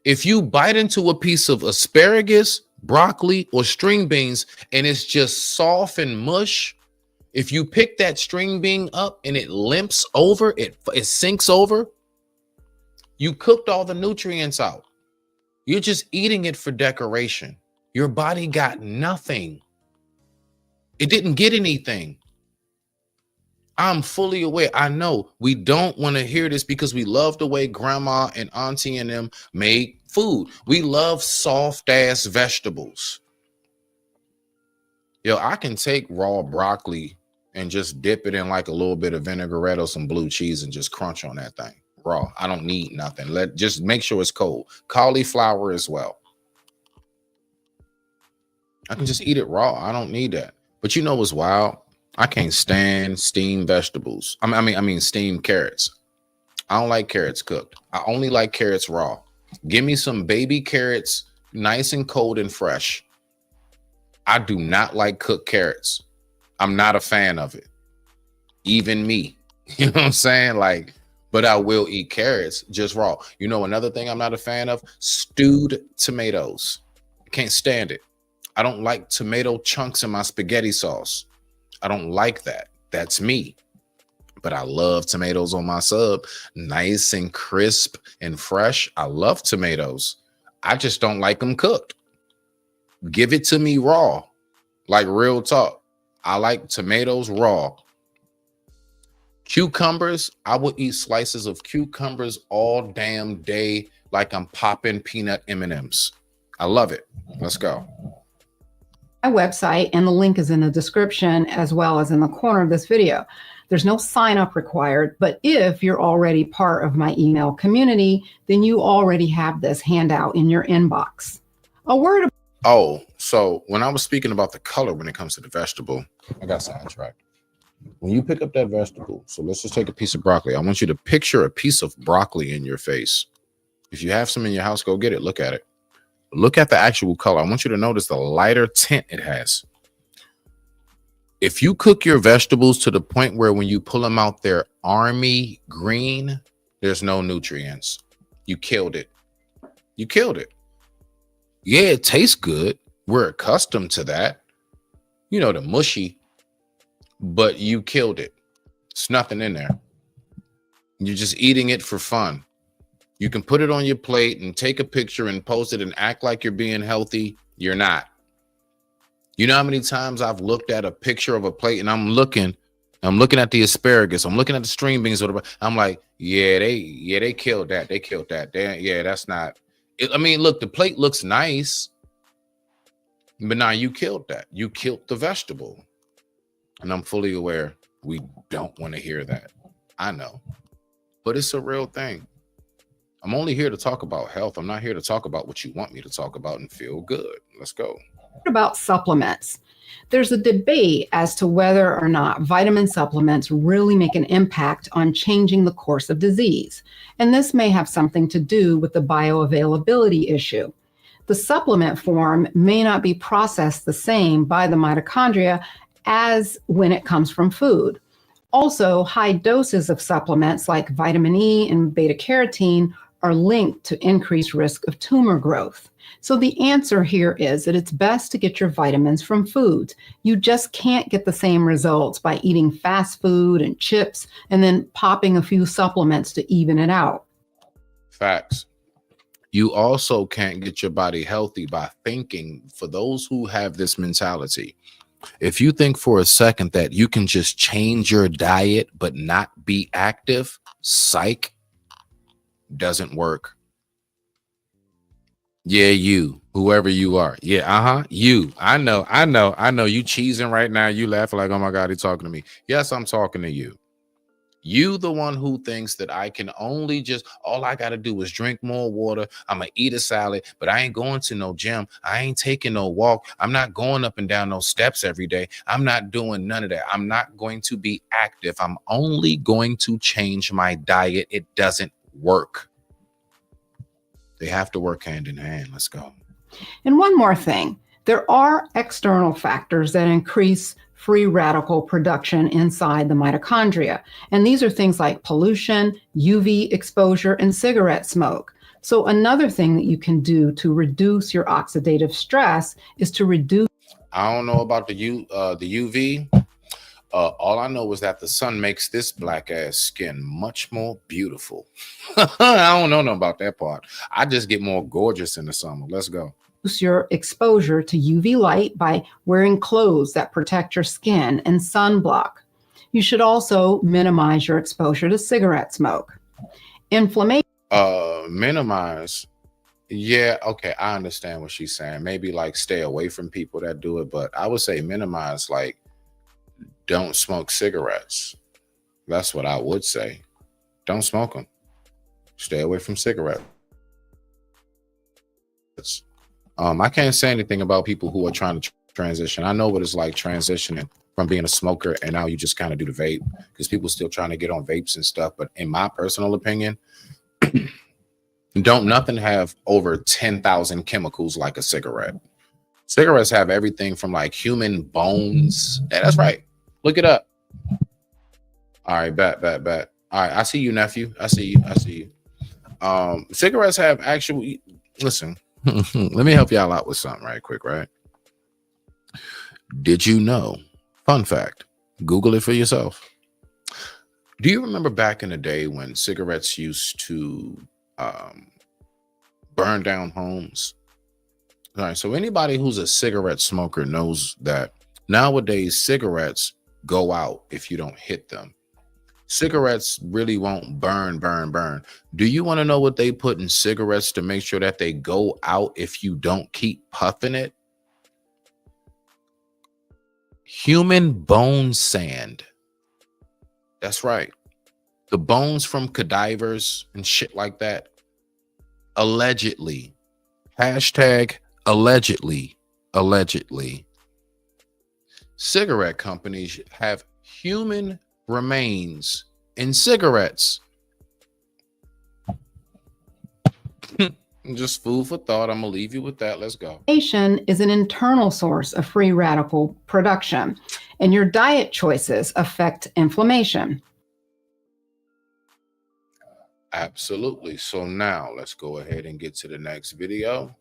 If you bite into a piece of asparagus, broccoli, or string beans, and it's just soft and mush, if you pick that string bean up and it limps over, it sinks over, you cooked all the nutrients out. You're just eating it for decoration. Your body got nothing. It didn't get anything. I'm fully aware. I know we don't want to hear this because we love the way grandma and auntie and them made food. We love soft ass vegetables. Yo, I can take raw broccoli and just dip it in like a little bit of vinaigrette or some blue cheese and just crunch on that thing raw. I don't need nothing. Just make sure it's cold. Cauliflower as well. I can just eat it raw. I don't need that. But you know what's wild? I can't stand steamed vegetables. I mean steamed carrots. I don't like carrots cooked. I only like carrots raw. Give me some baby carrots, nice and cold and fresh. I do not like cooked carrots. I'm not a fan of it. Even me. You know what I'm saying? But I will eat carrots just raw. You know, another thing I'm not a fan of? Stewed tomatoes. I can't stand it. I don't like tomato chunks in my spaghetti sauce. I don't like that. That's me. But I love tomatoes on my sub. Nice and crisp and fresh. I love tomatoes. I just don't like them cooked. Give it to me raw. Like real talk. I like tomatoes raw. Cucumbers, I will eat slices of cucumbers all damn day like I'm popping peanut M&Ms. I love it. Let's go. My website, and the link is in the description as well as in the corner of this video. There's no sign up required, but if you're already part of my email community, then you already have this handout in your inbox. A word. So when I was speaking about the color when it comes to the vegetable, I got sidetracked. When you pick up that vegetable, so let's just take a piece of broccoli. I want you to picture a piece of broccoli in your face. If you have some in your house, go get it. Look at it. Look at the actual color. I want you to notice the lighter tint it has. If you cook your vegetables to the point where when you pull them out, they're army green, there's no nutrients. You killed it. You killed it. Yeah, it tastes good. We're accustomed to that. You know, the mushy, but you killed it. It's nothing in there. You're just eating it for fun. You can put it on your plate and take a picture and post it and act like you're being healthy. You're not. You know how many times I've looked at a picture of a plate and I'm looking at the asparagus. I'm looking at the string beans. I'm like, they killed that. They killed that. That's not it. I mean, look, the plate looks nice, but now you killed that. You killed the vegetable. And I'm fully aware we don't want to hear that. I know. but it's a real thing. I'm only here to talk about health. I'm not here to talk about what you want me to talk about and feel good. Let's go. What about supplements? There's a debate as to whether or not vitamin supplements really make an impact on changing the course of disease. And this may have something to do with the bioavailability issue. The supplement form may not be processed the same by the mitochondria as when it comes from food. Also, high doses of supplements like vitamin E and beta carotene are linked to increased risk of tumor growth. So the answer here is that it's best to get your vitamins from foods. You just can't get the same results by eating fast food and chips and then popping a few supplements to even it out. Facts. You also can't get your body healthy by thinking, for those who have this mentality, if you think for a second that you can just change your diet but not be active, psych, doesn't work. Yeah, you, whoever you are. Yeah, you. I know. You cheesing right now. You laughing like, oh my God, he's talking to me. Yes, I'm talking to you. You, the one who thinks that I can only just, all I got to do is drink more water. I'm going to eat a salad, but I ain't going to no gym. I ain't taking no walk. I'm not going up and down those steps every day. I'm not doing none of that. I'm not going to be active. I'm only going to change my diet. It doesn't work. They have to work hand in hand. Let's go. And one more thing, there are external factors that increase free radical production inside the mitochondria. And these are things like pollution, UV exposure, and cigarette smoke. So another thing that you can do to reduce your oxidative stress is to reduce. I don't know about the UV. All I know is that the sun makes this black ass skin much more beautiful. I don't know about that part. I just get more gorgeous in the summer. Let's go. Your exposure to UV light by wearing clothes that protect your skin and sunblock. You should also minimize your exposure to cigarette smoke. Inflammation. Minimize. Yeah, okay, I understand what she's saying. Maybe like stay away from people that do it, but I would say minimize, like don't smoke cigarettes. That's what I would say. Don't smoke them. Stay away from cigarettes. I can't say anything about people who are trying to transition. I know what it's like transitioning from being a smoker and now you just kind of do the vape, because people still trying to get on vapes and stuff. But in my personal opinion, don't nothing have over 10,000 chemicals like a cigarette. Cigarettes have everything from like human bones. Yeah, that's right. Look it up. All right, bet. All right, I see you, nephew. I see you. Cigarettes have actually, listen, let me help y'all out with something right quick, right? Did you know, fun fact, Google it for yourself. Do you remember back in the day when cigarettes used to burn down homes? All right, so anybody who's a cigarette smoker knows that nowadays cigarettes go out if you don't hit them. Cigarettes really won't burn. Do you want to know what they put in cigarettes to make sure that they go out if you don't keep puffing it? Human bone sand. That's right. The bones from cadavers and shit like that. Allegedly. Hashtag allegedly. Cigarette companies have human remains in cigarettes. Just food for thought. I'm gonna leave you with that. Let's go. Inflammation is an internal source of free radical production, and your diet choices affect inflammation. Absolutely. So now let's go ahead and get to the next video.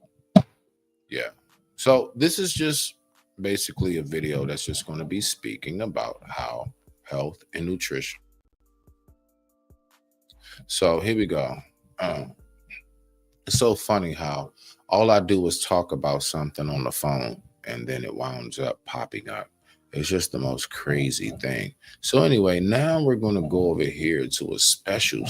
Yeah. So this is just basically a video that's just going to be speaking about how health and nutrition. So here we go. It's so funny how all I do is talk about something on the phone and then it winds up popping up. It's just the most crazy thing. So anyway, now we're going to go over here to a special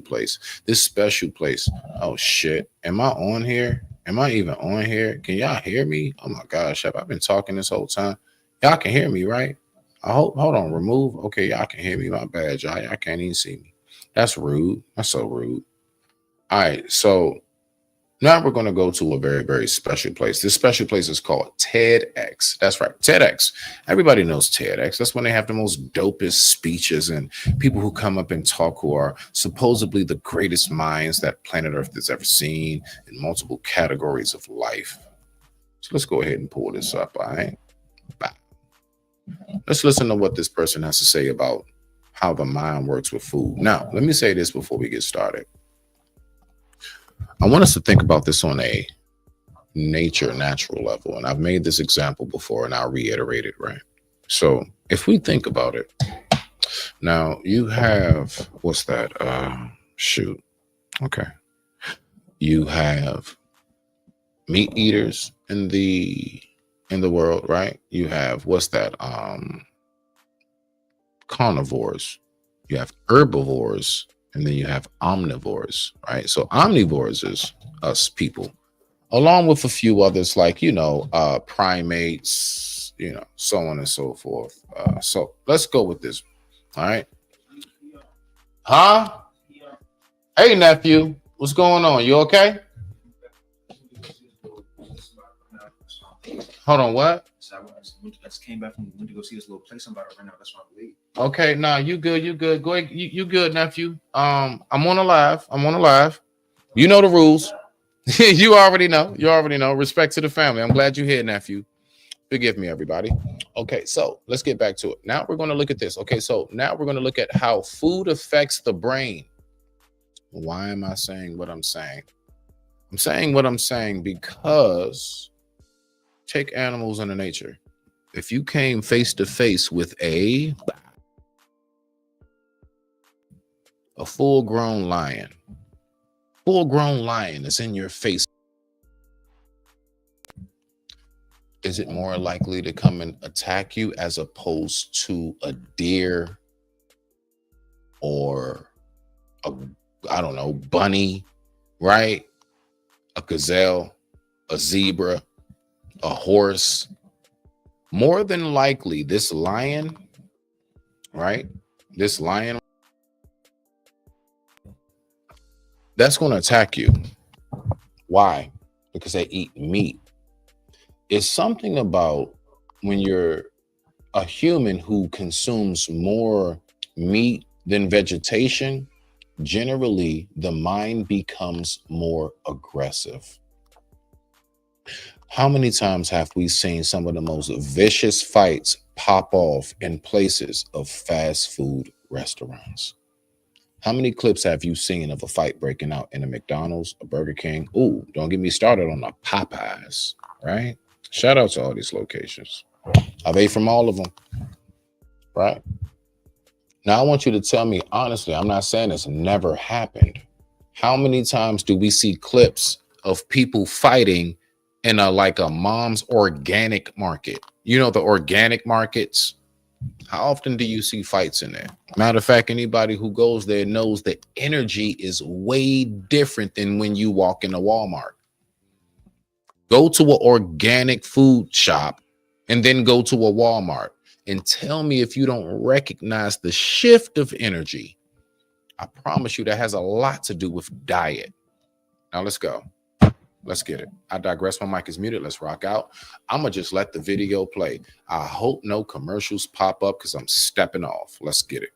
place. This special place. Oh shit. Am I on here? Am I even on here? Can y'all hear me? Oh my gosh. Have I been talking this whole time? Y'all can hear me, right? I hope. Hold on. Remove. Okay. Y'all can hear me. My bad, y'all. Y'all can't even see me. That's rude. That's so rude. All right. So now we're going to go to a very, very special place. This special place is called TEDx. That's right. TEDx. Everybody knows TEDx. That's when they have the most dopest speeches and people who come up and talk who are supposedly the greatest minds that planet Earth has ever seen in multiple categories of life. So let's go ahead and pull this up. All right. Bye. Let's listen to what this person has to say about how the mind works with food. Now, let me say this before we get started. I want us to think about this on a natural level. And I've made this example before and I'll reiterate it, right? So if we think about it, now you have, what's that? Shoot. Okay. You have meat eaters in the world, right? You have, what's that? Carnivores. You have herbivores. And then you have omnivores, right? So omnivores is us people, along with a few others like, primates, so on and so forth. So let's go with this. All right. Huh? Hey, nephew, what's going on? You okay? Hold on, what? I just came back from went to go see this little place I'm about to rent out. That's why I'm late. Okay, nah, you good. Go ahead. You good, nephew. I'm on a live. You know the rules. You already know. Respect to the family. I'm glad you're here, nephew. Forgive me, everybody. Okay, so let's get back to it. Now we're going to look at this. Okay, so now we're going to look at how food affects the brain. Why am I saying what I'm saying? I'm saying what I'm saying because take animals into nature. If you came face to face with a full-grown lion is in your face, is it more likely to come and attack you as opposed to a deer or a, bunny, right? A gazelle, a zebra, a horse? More than likely, this lion, right? This lion, that's going to attack you. Why? Because they eat meat. It's something about when you're a human who consumes more meat than vegetation, generally the mind becomes more aggressive. How many times have we seen some of the most vicious fights pop off in places of fast food restaurants? How many clips have you seen of a fight breaking out in a McDonald's, a Burger King? Ooh, don't get me started on the Popeyes, right? Shout out to all these locations. I've ate from all of them, right? Now I want you to tell me honestly, I'm not saying it's never happened. How many times do we see clips of people fighting in a mom's organic market? You know, the organic markets. How often do you see fights in there? Matter of fact, anybody who goes there knows the energy is way different than when you walk in a Walmart. Go to an organic food shop and then go to a Walmart and tell me if you don't recognize the shift of energy. I promise you that has a lot to do with diet. Now let's go. Let's get it. I digress. My mic is muted. Let's rock out. I'm going to just let the video play. I hope no commercials pop up because I'm stepping off. Let's get it.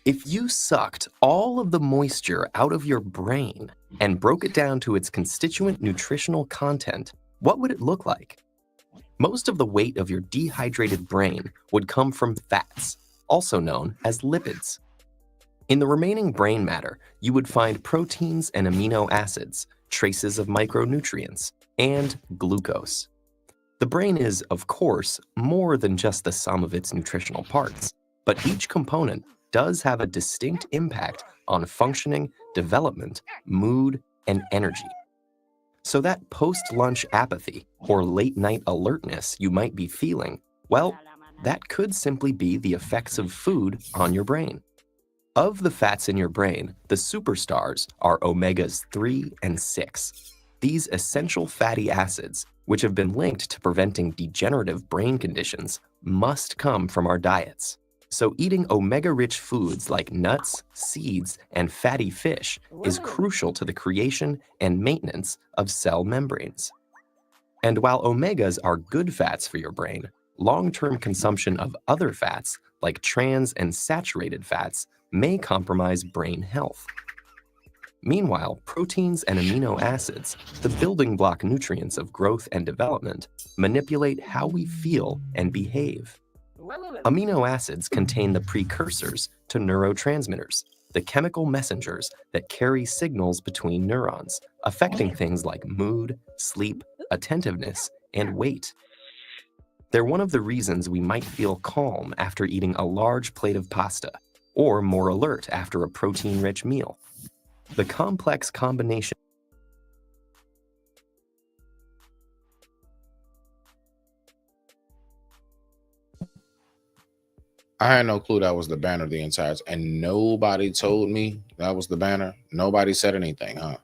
If you sucked all of the moisture out of your brain and broke it down to its constituent nutritional content, what would it look like? Most of the weight of your dehydrated brain would come from fats, also known as lipids. In the remaining brain matter, you would find proteins and amino acids, traces of micronutrients, and glucose. The brain is, of course, more than just the sum of its nutritional parts, but each component does have a distinct impact on functioning, development, mood, and energy. So that post-lunch apathy or late-night alertness you might be feeling, well, that could simply be the effects of food on your brain. Of the fats in your brain, the superstars are omegas 3 and 6. These essential fatty acids, which have been linked to preventing degenerative brain conditions, must come from our diets. So eating omega-rich foods like nuts, seeds, and fatty fish is crucial to the creation and maintenance of cell membranes. And while omegas are good fats for your brain, long-term consumption of other fats, like trans and saturated fats, may compromise brain health. Meanwhile, proteins and amino acids, the building block nutrients of growth and development, manipulate how we feel and behave. Amino acids contain the precursors to neurotransmitters, the chemical messengers that carry signals between neurons, affecting things like mood, sleep, attentiveness, and weight. They're one of the reasons we might feel calm after eating a large plate of pasta, or more alert after a protein-rich meal. The complex combination I had no clue that was the banner the entire time, and nobody told me that was the banner. Nobody said anything, huh?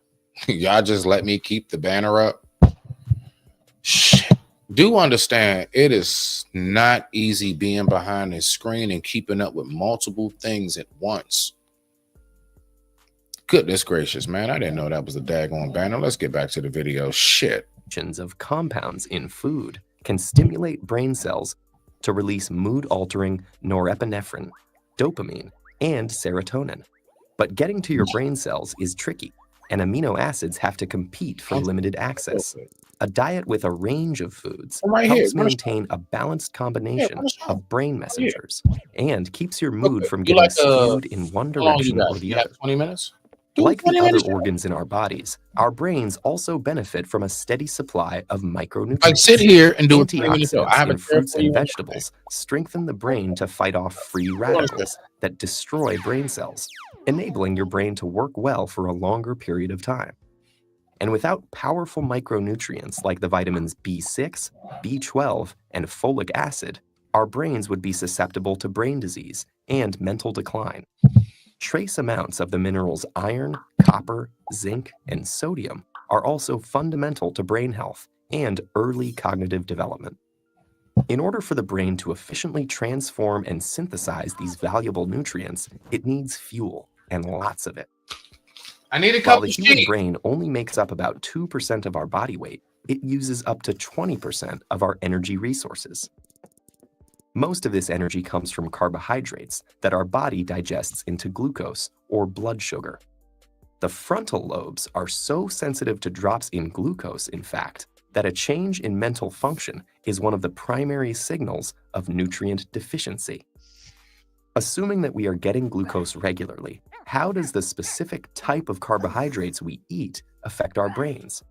Y'all just let me keep the banner up. Shit. Do understand it is not easy being behind this screen and keeping up with multiple things at once. Goodness gracious, man. I didn't know that was the daggone banner. Let's get back to the video. Shit. of compounds in food can stimulate brain cells to release mood-altering norepinephrine, dopamine, and serotonin. But getting to your brain cells is tricky, and amino acids have to compete for limited access. A diet with a range of foods helps maintain a balanced combination of brain messengers and keeps your mood from getting skewed in one direction or the other. 20 minutes? Like the other organs in our bodies, our brains also benefit from a steady supply of micronutrients. Like sit here and do a 20-minute show. I Antioxidants have in a fruits and vegetables strengthen the brain to fight off free radicals that destroy brain cells, enabling your brain to work well for a longer period of time. And without powerful micronutrients like the vitamins B6, B12, and folic acid, our brains would be susceptible to brain disease and mental decline. Trace amounts of the minerals iron, copper, zinc, and sodium are also fundamental to brain health and early cognitive development. In order for the brain to efficiently transform and synthesize these valuable nutrients, it needs fuel, and lots of it. I need a While cup the of human tea. brain only makes up about 2% of our body weight, it uses up to 20% of our energy resources. Most of this energy comes from carbohydrates that our body digests into glucose or blood sugar. The frontal lobes are so sensitive to drops in glucose, in fact, that a change in mental function is one of the primary signals of nutrient deficiency. Assuming that we are getting glucose regularly, how does the specific type of carbohydrates we eat affect our brains?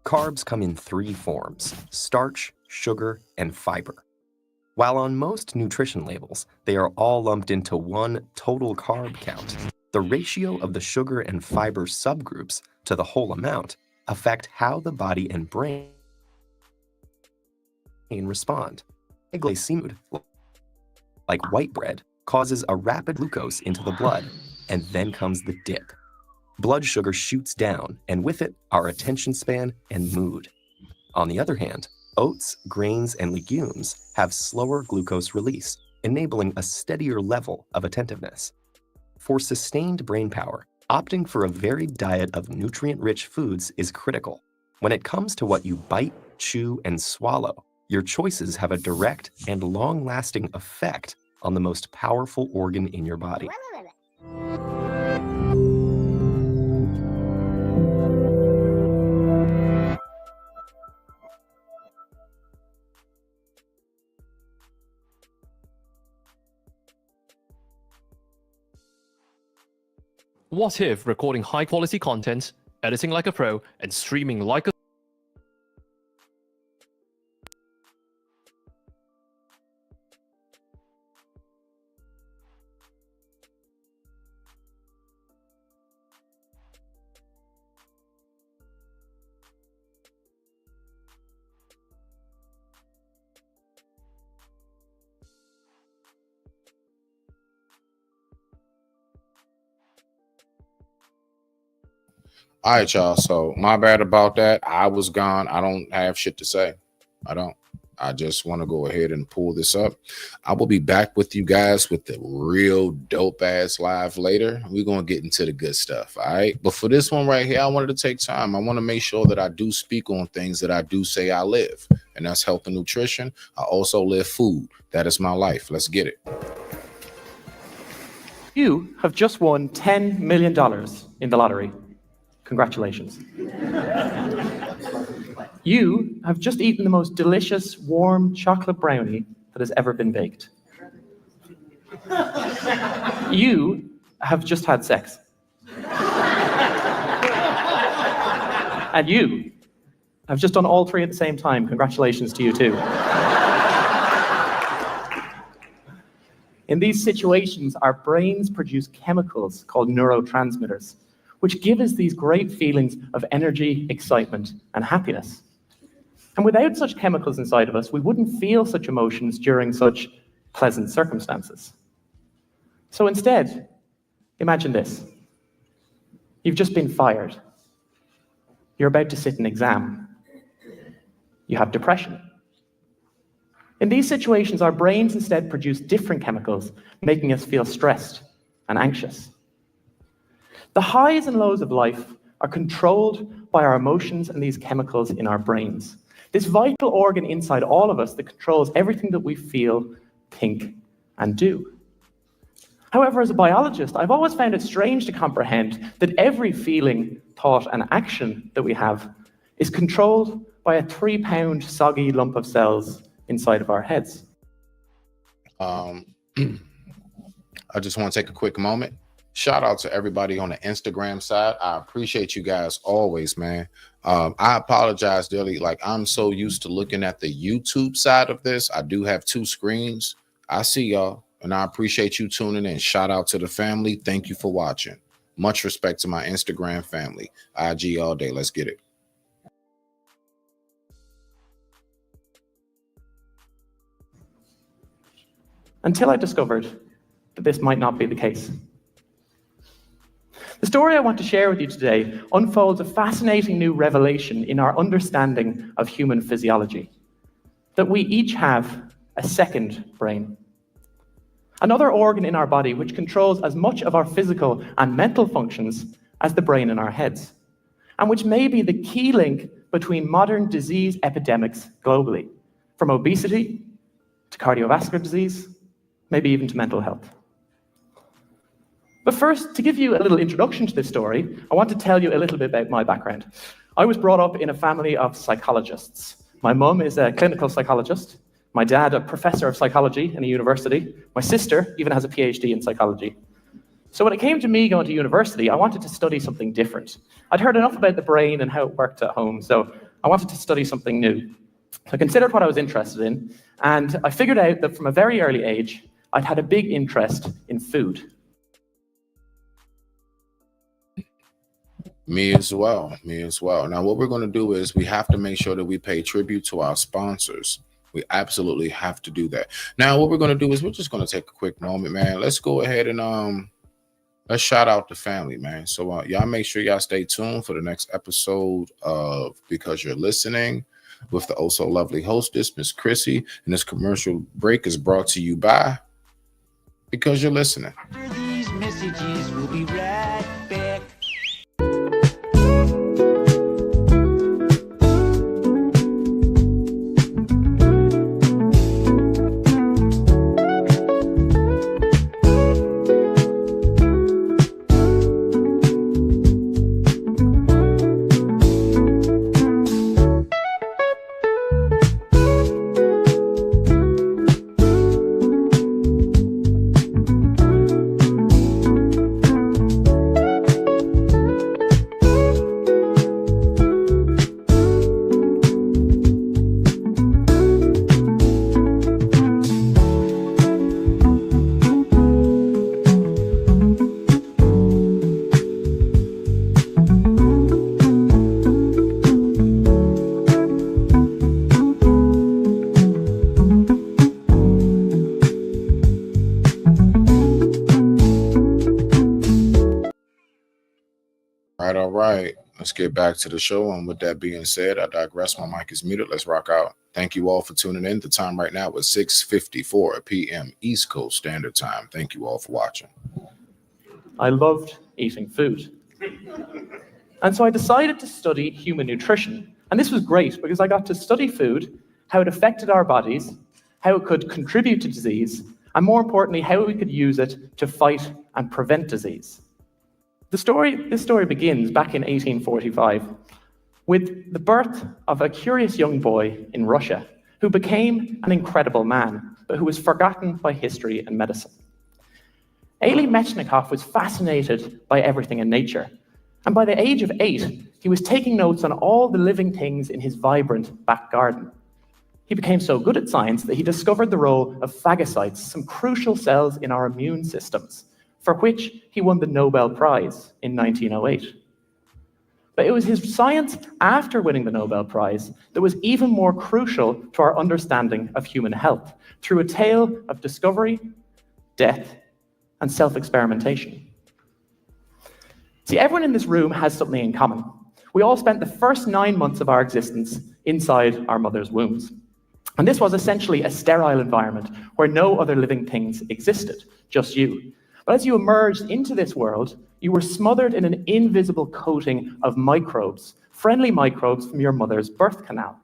Carbs come in three forms: starch, sugar, and fiber. While on most nutrition labels, they are all lumped into one total carb count, the ratio of the sugar and fiber subgroups to the whole amount affect how the body and brain respond. Glycemia, like white bread, causes a rapid glucose into the blood, and then comes the dip. Blood sugar shoots down, and with it, our attention span and mood. On the other hand, oats, grains, and legumes have slower glucose release, enabling a steadier level of attentiveness. For sustained brain power, opting for a varied diet of nutrient-rich foods is critical. When it comes to what you bite, chew, and swallow, your choices have a direct and long-lasting effect on the most powerful organ in your body. What if recording high-quality content, editing like a pro, and streaming like a All right, y'all. So my bad about that. I was gone. I don't have shit to say. I don't. I just want to go ahead and pull this up. I will be back with you guys with the real dope ass live later. We're going to get into the good stuff. All right. But for this one right here, I wanted to take time. I want to make sure that I do speak on things that I do say I live, and that's health and nutrition. I also live food. That is my life. Let's get it. You have just won $10 million in the lottery. Congratulations. You have just eaten the most delicious, warm chocolate brownie that has ever been baked. You have just had sex. And you have just done all three at the same time. Congratulations to you too. In these situations, our brains produce chemicals called neurotransmitters, which give us these great feelings of energy, excitement, and happiness. And without such chemicals inside of us, we wouldn't feel such emotions during such pleasant circumstances. So instead, imagine this. You've just been fired. You're about to sit an exam. You have depression. In these situations, our brains instead produce different chemicals, making us feel stressed and anxious. The highs and lows of life are controlled by our emotions and these chemicals in our brains. This vital organ inside all of us that controls everything that we feel, think, and do. However, as a biologist, I've always found it strange to comprehend that every feeling, thought, and action that we have is controlled by a 3-pound soggy lump of cells inside of our heads. I just want to take a quick moment. Shout out to everybody on the Instagram side. I appreciate you guys always, man. I apologize dearly. Like, I'm so used to looking at the YouTube side of this. I do have 2 screens. I see y'all, and I appreciate you tuning in. Shout out to the family. Thank you for watching. Much respect to my Instagram family. IG all day. Let's get it. Until I discovered that this might not be the case. The story I want to share with you today unfolds a fascinating new revelation in our understanding of human physiology, that we each have a second brain, another organ in our body which controls as much of our physical and mental functions as the brain in our heads, and which may be the key link between modern disease epidemics globally, from obesity to cardiovascular disease, maybe even to mental health. But first, to give you a little introduction to this story, I want to tell you a little bit about my background. I was brought up in a family of psychologists. My mum is a clinical psychologist, my dad a professor of psychology in a university, my sister even has a PhD in psychology. So when it came to me going to university, I wanted to study something different. I'd heard enough about the brain and how it worked at home, so I wanted to study something new. So I considered what I was interested in, and I figured out that from a very early age, I'd had a big interest in food. Me as well. Now, what we're going to do is we have to make sure that we pay tribute to our sponsors. We absolutely have to do that. Now, what we're going to do is we're just going to take a quick moment, man. Let's go ahead and let's shout out the family, man. So y'all make sure y'all stay tuned for the next episode of Because You're Listening with the oh so lovely hostess, Miss Chrissy. And this commercial break is brought to you by Because You're Listening. After these messages, we'll be right back. All right. let's get back to the show. And with that being said, I digress. My mic is muted. Let's rock out. Thank you all for tuning in. The time right now is 6:54 p.m. East Coast Standard Time. Thank you all for watching. I loved eating food. And so I decided to study human nutrition. And this was great because I got to study food, how it affected our bodies, how it could contribute to disease, and more importantly, how we could use it to fight and prevent disease. This story begins back in 1845 with the birth of a curious young boy in Russia who became an incredible man, but who was forgotten by history and medicine. Elie Metchnikoff was fascinated by everything in nature, and by the age of 8, he was taking notes on all the living things in his vibrant back garden. He became so good at science that he discovered the role of phagocytes, some crucial cells in our immune systems, for which he won the Nobel Prize in 1908. But it was his science after winning the Nobel Prize that was even more crucial to our understanding of human health, through a tale of discovery, death, and self-experimentation. See, everyone in this room has something in common. We all spent the first 9 months of our existence inside our mother's wombs. And this was essentially a sterile environment where no other living things existed, just you. But as you emerged into this world, you were smothered in an invisible coating of microbes, friendly microbes from your mother's birth canal.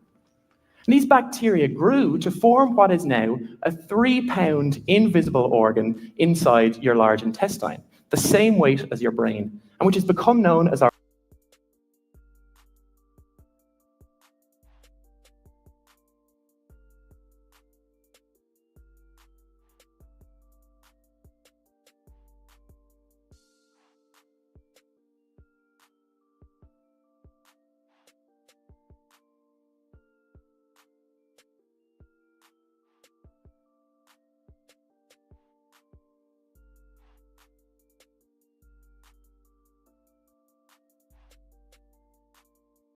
And these bacteria grew to form what is now a 3-pound invisible organ inside your large intestine, the same weight as your brain, and which has become known as our